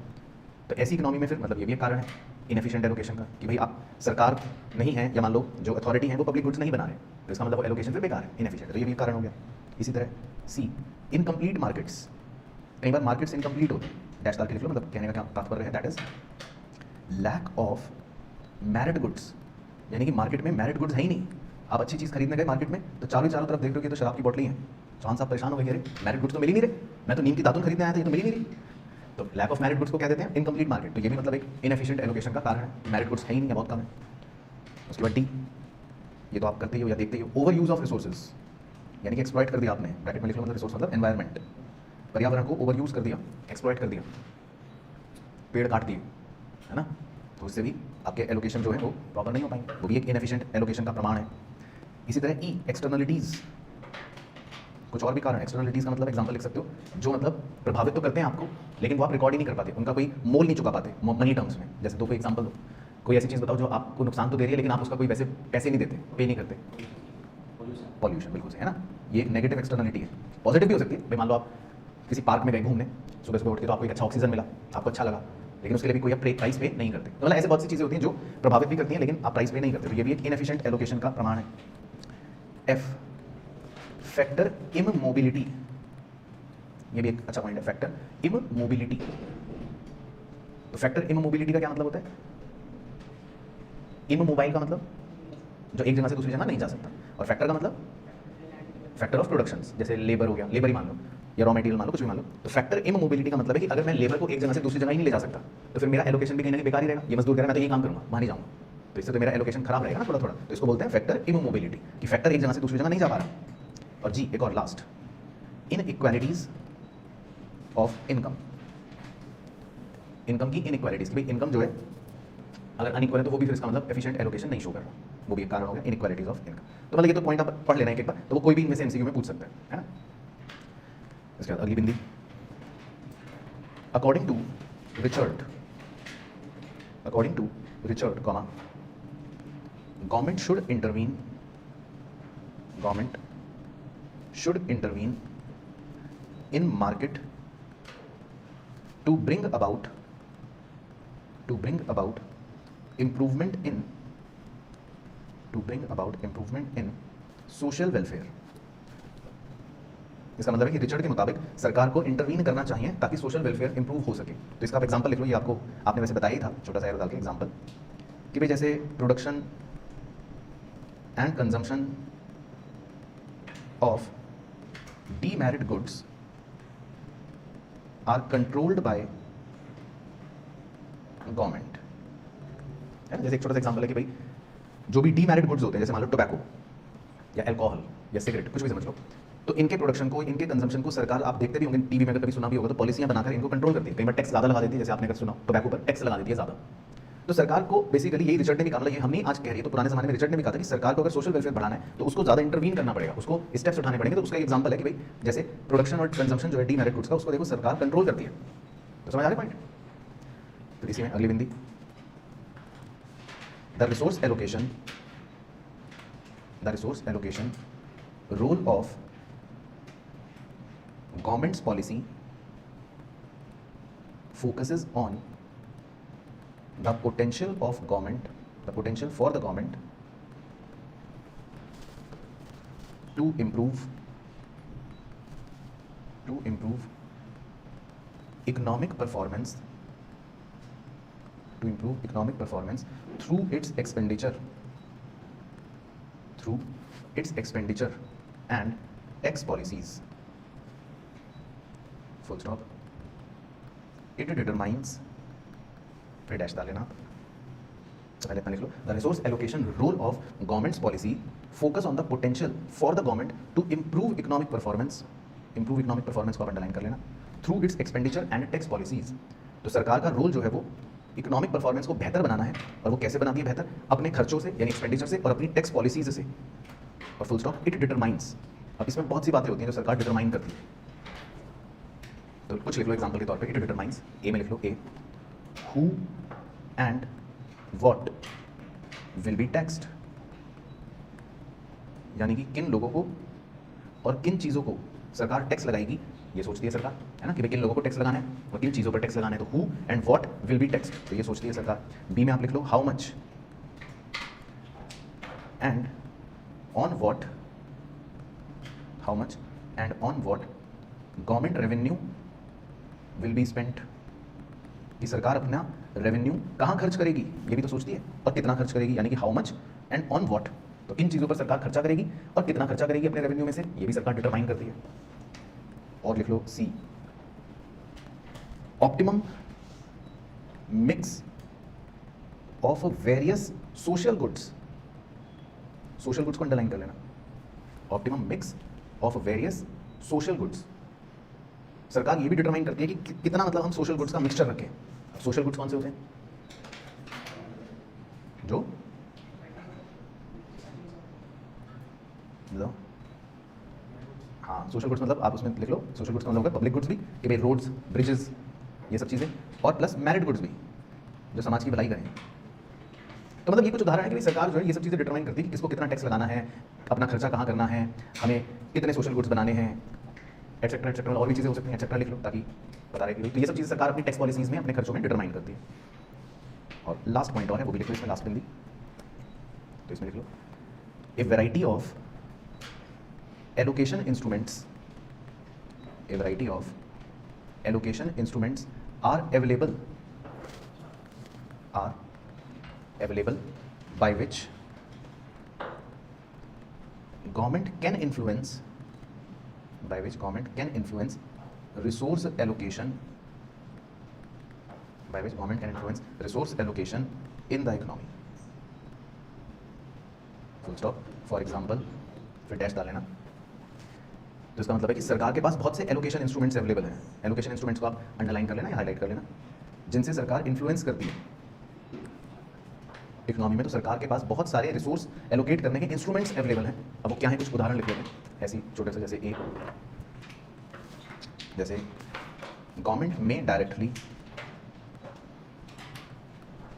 तो ऐसी इकोनॉमी में फिर मतलब ये भी एक कारण है इनएफिशिएंट एलोकेशन का कि भाई आप सरकार नहीं है या मान लो जो अथॉरिटी है वो पब्लिक गुड्स नहीं बना रहे, तो इसका मतलब वो एलोकेशन फिर बेकार है, इनएफिशिएंट है। तो ये भी एक कारण हो गया। इसी तरह सी, इनकम्प्लीट मार्केट्स। कई बार मार्केट्स इनकम्प्लीट होते हैं, डैश डाल के लिख लो, मतलब कहने का क्या तात्पर्य है, that is lack of merit goods. यानी कि मार्केट में मेरिट गुड्स है ही नहीं। आप अच्छी चीज़ खरीदने गए मार्केट में तो चारों तरफ देख रहे हो कि तो शराब की बोतलें हैं, चौहान साहब परेशान हो गए, मेरिट गुड्स तो मिल ही नहीं रहे, मैं तो नीम की दातुन खरीदने आया था, ये तो मिल ही नहीं रही। तो लैक ऑफ मेरिट गुड्स को क्या देते हैं, इनकम्प्लीट मार्केट। तो ये भी मतलब एक इनएफिशिएंट एलोकेशन का कारण है, मेरिट गुड्स है ही नहीं है, बहुत कम है। उसके बाद डी, ये तो आप करते ही हो या देखते ही हो, ओवर यूज ऑफ रिसोर्सेज। यानी कि एक्सप्लॉइट कर दिया आपने, ब्रैकेट में लिख लो, मतलब रिसोर्स मतलब एनवायरमेंट, पर्यावरण को ओवर यूज कर दिया, एक्सप्लॉइट कर दिया, पेड़ काट दिए, है ना। तो उससे भी आपके एलोकेशन जो है वो प्रॉपर नहीं हो पाएंगे, वो भी एक इनएफिशिएंट एलोकेशन का प्रमाण है। इसी तरह ई, एक्सटर्नलिटीज़। कुछ और भी कारण, एक्सटर्नलिटीज़ का मतलब एग्जांपल लिख सकते हो, जो मतलब प्रभावित तो करते हैं आपको लेकिन वो आप रिकॉर्ड ही नहीं कर पाते, उनका कोई मोल नहीं चुका पाते मनी टर्म्स में। जैसे तो कोई एग्जांपल दो, कोई ऐसी चीज़ बताओ जो आपको नुकसान तो दे रही है लेकिन आप उसका कोई वैसे पैसे नहीं देते, पे नहीं करते। पॉल्यूशन, बिल्कुल सही है ना, ये एक नेगेटिव एक्सटर्नलिटी है। पॉजिटिव भी हो सकती है, भाई मान लो आप किसी पार्क में गए घूमने, सुबह सुबह उठ के तो आपको एक अच्छा ऑक्सीजन मिला, आपको अच्छा लगा, लेकिन उसके लिए भी कोई आप प्राइस पे नहीं करते। तो मतलब ऐसे बहुत सी चीज़ें होती हैं जो प्रभावित भी करती हैं लेकिन आप प्राइस पे नहीं करते। तो ये भी एक इनएफिशिएंट एलोकेशन का प्रमाण है। F, factor immobility. ये भी एक अच्छा पॉइंट है, फैक्टर इमोबिलिटी। तो फैक्टर इमोबिलिटी का क्या मतलब होता है, इमोबाइल का मतलब जो एक जगह से दूसरी जगह नहीं जा सकता, और फैक्टर का मतलब फैक्टर ऑफ प्रोडक्शन, जैसे लेबर हो गया, लेबर ही मान लो, या रॉ मटेरियल मान लो, कुछ भी मान लो। तो फैक्टर इमोबिलिटी का मतलब है कि अगर मैं लेबर को एक जगह से दूसरी जगह ही नहीं ले जा सकता तो फिर मेरा एलोकेशन भी कहीं ना कहीं बेकार ही रहेगा। ये मजदूर कह रहा है मैं तो यही काम करूंगा, वहाँ नहीं जाऊँगा, तो इससे तो मेरा एलोकेशन खराब रहेगा ना थोड़ा थोड़ा। तो इसको बोलते हैं फैक्टर इमोबिलिटी, कि फैक्टर एक जगह से दूसरी जगह नहीं जा पा रहा। और जी एक और last, inequalities of income. Income की इनइक्वालिटीज, कि भाई इनकम जो है अगर अनइक्वल है तो वो भी फिर इसका मतलब एफिशिएंट एलोकेशन नहीं शो कर रहा, वो भी एक कारण हो गया इनइक्वालिटीज ऑफ इनकम। तो मतलब ये तो पॉइंट आप पढ़ लेना एक बार, तो वो कोई भी इनमें से एमसीक्यू में पूछ सकता है ना। इसके बाद अगली बिंदी, according to Richard, comma, government should intervene in market to bring about improvement in social welfare। इसका मतलब है कि रिचर्ड के मुताबिक सरकार को इंटरवीन करना चाहिए ताकि सोशल वेलफेयर इंप्रूव हो सके। तो इसका आप एग्जांपल लिख लो, ये आपको आपने वैसे बताया ही था, छोटा सा एरो डाल के एग्जांपल, कि भाई जैसे production and consumption of demerit goods are controlled by government, है ना। जैसे एक छोटा सा एग्जाम्पल है कि भाई जो भी डीमैरिड गुड्स होते हैं, जैसे मान लो टोबैको या अल्कोहल या सिगरेट, कुछ भी समझ लो, तो इनके प्रोडक्शन को, इनके कंजम्पशन को सरकार, आप देखते भी होंगे टीवी में, अगर कभी सुना भी होगा, तो पॉलिसियां बनाकर इनको कंट्रोल करती है। कई बार टैक्स ज़्यादा लगा देती है, जैसे आपने अगर सुना टोबैको पर टैक्स लगा देती है ज़्यादा। तो सरकार को बेसिकली यही रिचर्ड ने भी कहा, ये हम नहीं आज कह रही है, तो पुराने जमाने में रिचर्ड ने भी कहा था कि सरकार को अगर सोशल वेलफेयर बढ़ाना है तो उसको ज़्यादा इंटरवीन करना पड़ेगा, उसको स्टेप्स उठाने पड़ेंगे। तो उसका एग्जाम्पल है कि भाई जैसे प्रोडक्शन और कंजम्पशन जो है डीमैरिड गुड्स का, उसको देखो सरकार कंट्रोल करती है। तो समझ आ रहा है पॉइंट। तो इसी में अगली बिंदी, the resource allocation role of governments policy focuses on the potential for the government to improve economic performance through its expenditure and tax policies, full stop. It determines, फिर डैश डाल लेना आप, पहले अपना लिख लो, the resource allocation role of governments policy focus on the potential for the government to improve economic performance को आप अंडरलाइन कर लेना, through its expenditure and tax policies. तो सरकार का रोल जो है वो इकोनॉमिक परफॉर्मेंस को बेहतर बनाना है, और वो कैसे बनाती है बेहतर? अपने खर्चों से, यानी एक्सपेंडिचर से, और अपनी टैक्स पॉलिसीज से, और फुल स्टॉप। इट डिटरमाइंस, अब इसमें बहुत सी बातें होती हैं जो सरकार डिटरमाइन करती है, तो कुछ लिख लो एग्जाम्पल के तौर पे। इट डिटरमाइंस, ए में लिख लो, A, who and what will be taxed, यानी कि किन लोगों को और किन चीज़ों को सरकार टैक्स लगाएगी, ये सोचती है सरकार, है ना, कि भाई किन लोगों को टैक्स लगाना है और किन चीज़ों पर टैक्स लगाना है। तो who and what will be taxed, तो ये सोचती है सरकार। बी में आप लिख लो, how much and on what government revenue will be spent, कि सरकार अपना रेवेन्यू कहाँ खर्च करेगी, ये भी तो सोचती है, और कितना खर्च करेगी, यानी कि how much and on what, तो किन चीज़ों पर सरकार खर्चा करेगी और कितना खर्चा करेगी अपने रेवेन्यू में से, ये भी सरकार डिटरमाइन करती है। और लिख लो C, optimum mix of various social goods को अंडरलाइन कर लेना, optimum mix of various social goods. सरकार ये भी डिटरमाइन करती है कि कितना, मतलब हम सोशल गुड्स का मिक्सचर रखें। सोशल गुड्स कौन से होते हैं? जो मतलब, हाँ, सोशल गुड्स मतलब आप उसमें लिख लो, सोशल गुड्स का मतलब पब्लिक गुड्स भी, कि भाई रोड्स, ब्रिजेस, ये सब चीज़ें, और प्लस मैरिड गुड्स भी, जो समाज की भलाई करें। तो मतलब ये कुछ उदाहरण है कि भाई सरकार जो है ये सब चीज़ें डिटरमाइन करती है कि किसको कितना टैक्स लगाना है, अपना खर्चा कहाँ करना है, हमें कितने सोशल गुड्स बनाने हैं, एटसेट्रा एटसेट्रा, और भी चीज़ें हो सकती हैं, एटसेट्रा लिख लो ताकि बता रहे कि तो ये सब चीज़ें सरकार अपनी टैक्स पॉलिसीज में अपने खर्चों में डिटरमाइन करती है। और लास्ट पॉइंट और है, वो भी लिख लो इसमें, लास्ट बिंदी, तो इसमें लिख लो, a variety of allocation instruments are available by which government can influence resource allocation in the economy, full stop। For example, फिर डैश डाल लेना। तो इसका मतलब है कि सरकार के पास बहुत से एलोकेशन इंस्ट्रूमेंट्स अवेलेबल हैं। एलोकेशन इंस्ट्रूमेंट्स को आप अंडरलाइन कर लेना या हाईलाइट कर लेना, जिनसे सरकार इन्फ्लुएंस करती है इकोनॉमी में। तो सरकार के पास बहुत सारे रिसोर्स एलोकेट करने के इंस्ट्रूमेंट्स अवेलेबल हैं। अब वो क्या है, कुछ उदाहरण लिख लेते हैं ऐसी छोटे से, जैसे ए, जैसे गवर्नमेंट में directly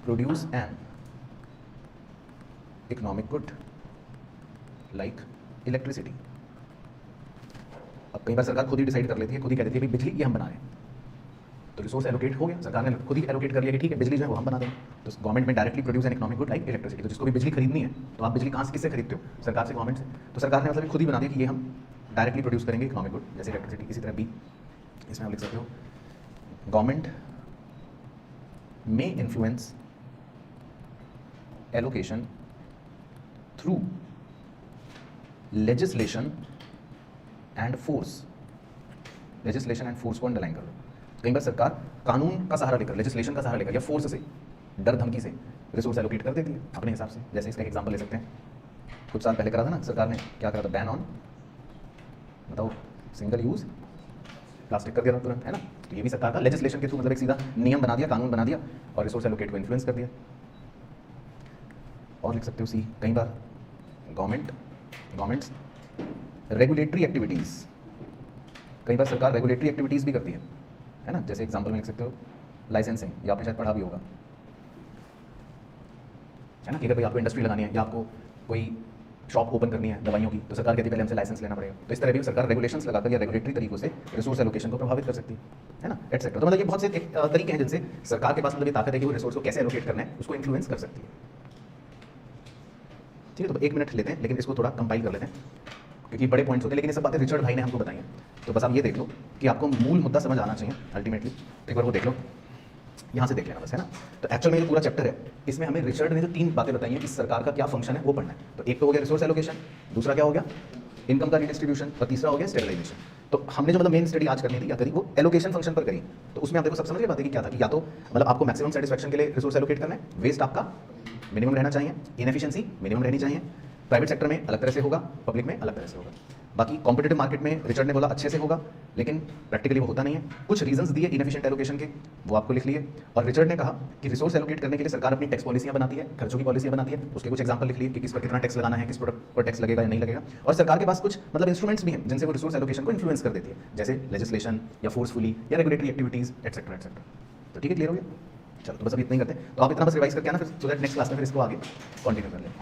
produce an economic good like electricity. अब कई बार सरकार खुद ही डिसाइड कर लेती है, खुद ही कह देती है बिजली ये हम बना रहे हैं, तो रिसोर्स एलोकेट हो गया, सरकार ने खुद ही एलोकेट कर लिया कि ठीक है बिजली जो है वो हम बना देंगे। तो गवर्नमेंट में directly produce an economic good like electricity. तो जिसको भी बिजली खरीदनी है, तो आप बिजली कहाँ से, किससे खरीदते हो? सरकार से, गवर्नमेंट से। तो सरकार ने मतलब खुद ही बना दिया कि ये हम डायरेक्टली प्रोड्यूस करेंगे इकोनॉमिक गुड, जैसे इलेक्ट्रिसिटी। इसी तरह बी, इसमें आप लिख सकते हो, गवर्नमेंट में influence allocation through legislation and force. Legislation and force को अंडरलाइन कर लो। कई बार सरकार कानून का सहारा लेकर, लेजिस्लेशन का सहारा लेकर या फोर्स से, डर धमकी से रिसोर्स एलोकेट कर देती है अपने हिसाब से। जैसे इसका एग्जांपल ले सकते हैं, कुछ साल पहले करा था ना सरकार ने, क्या करा था, बैन ऑन, बताओ, सिंगल यूज़ प्लास्टिक कर दिया था तुरंत, है ना। तो ये भी सरकार का लेजिस्लेशन के थ्रू, मतलब एक सीधा नियम बना दिया, कानून बना दिया और रिसोर्स एलोकेट को इन्फ्लुएंस कर दिया। और लिख सकते हो सी, कई बार गवर्नमेंट्स रेगुलेटरी एक्टिविटीज़, कई बार सरकार रेगुलेटरी एक्टिविटीज़ भी करती है ना। जैसे एग्जांपल में लिख सकते हो लाइसेंसिंग, या आपने शायद पढ़ा भी होगा, है ना, कि अगर भाई आपको इंडस्ट्री लगानी है या आपको कोई शॉप ओपन करनी है दवाइयों की, तो सरकार कहती है पहले हमसे लाइसेंस लेना पड़ेगा। तो इस तरह भी सरकार रेगुलेशंस लगाकर या रेगुलेटरी तरीकों से रिसोर्स एलोकेशन को प्रभावित कर सकती है ना, एटसेट्रा। तो मतलब ये बहुत से तरीके हैं जिनसे सरकार के पास मतलब ये ताकत है कि वो रिसोर्स को कैसे एलोकेट करना है उसको इन्फ्लुएंस कर सकती है। ठीक है, तो 1 मिनट लेते हैं, लेकिन इसको थोड़ा कंपाइल कर लेते हैं क्योंकि बड़े पॉइंट्स होते हैं, लेकिन ये सब बातें रिचर्ड भाई ने हमको बताई हैं। तो बस आप ये देख लो कि आपको मूल मुद्दा समझ आना चाहिए अल्टीमेटली। एक बार वो देख लो, यहाँ से देख लेना बस, है ना। तो एक्चुअल में जो पूरा चैप्टर है इसमें हमें रिचर्ड ने जो 3 बातें बताई हैं कि सरकार का क्या फंक्शन है वो पढ़ना है। तो एक तो हो गया रिसोर्स एलोकेशन, दूसरा क्या हो गया इनकम का रिडिस्ट्रीब्यूशन, और तीसरा हो गया स्टेबलाइजेशन। तो हमने जो मतलब मेन स्टडी आज करनी थी या करी वो एलोकेशन फंक्शन पर करी। तो उसमें आप देखो सब समझ गए बात है कि क्या था कि या तो मतलब आपको मैक्सिमम सेटिस्फैक्शन के लिए रिसोर्स एलोकेट करना है, वेस्ट आपका मिनिमम रहना चाहिए, इनएफिशिएंसी मिनिमम रहनी चाहिए। प्राइवेट सेक्टर में अलग तरह से होगा, पब्लिक में अलग तरह से होगा। बाकी कॉम्पिटिटिव मार्केट में रिचर्ड ने बोला अच्छे से होगा, लेकिन प्रैक्टिकली वो होता नहीं है। कुछ रीजंस दिए इनएफिशिएंट एलोकेशन के, वो आपको लिख लिए। और रिचर्ड ने कहा कि रिसोर्स एलोकेट करने के लिए सरकार अपनी टैक्स पॉलिसियां बनाती है, खर्चों की पॉलिसियां बनाती है, उसके कुछ एग्जांपल लिख लिए कि किस पर कितना टैक्स लगाना है, किस प्रोडक्ट पर टैक्स लगेगा या नहीं लगेगा। और सरकार के पास कुछ मतलब इंस्ट्रूमेंट्स भी हैं जिनसे वो रिसोर्स एलोकेशन को इन्फ्लुएंस कर देती है, जैसे लेजिस्लेशन या फोर्सफुली या रेगुलेटरी एक्टिविटीज एटसेट्रा एटसेट्रा। तो ठीक है, क्लियर हो गया। चलो, तो बस अभी इतना ही करते हैं। तो आप इतना बस रिवाइज करके आना, फिर सो दैट नेक्स्ट क्लास में फिर इसको आगे कंटिन्यू कर लें।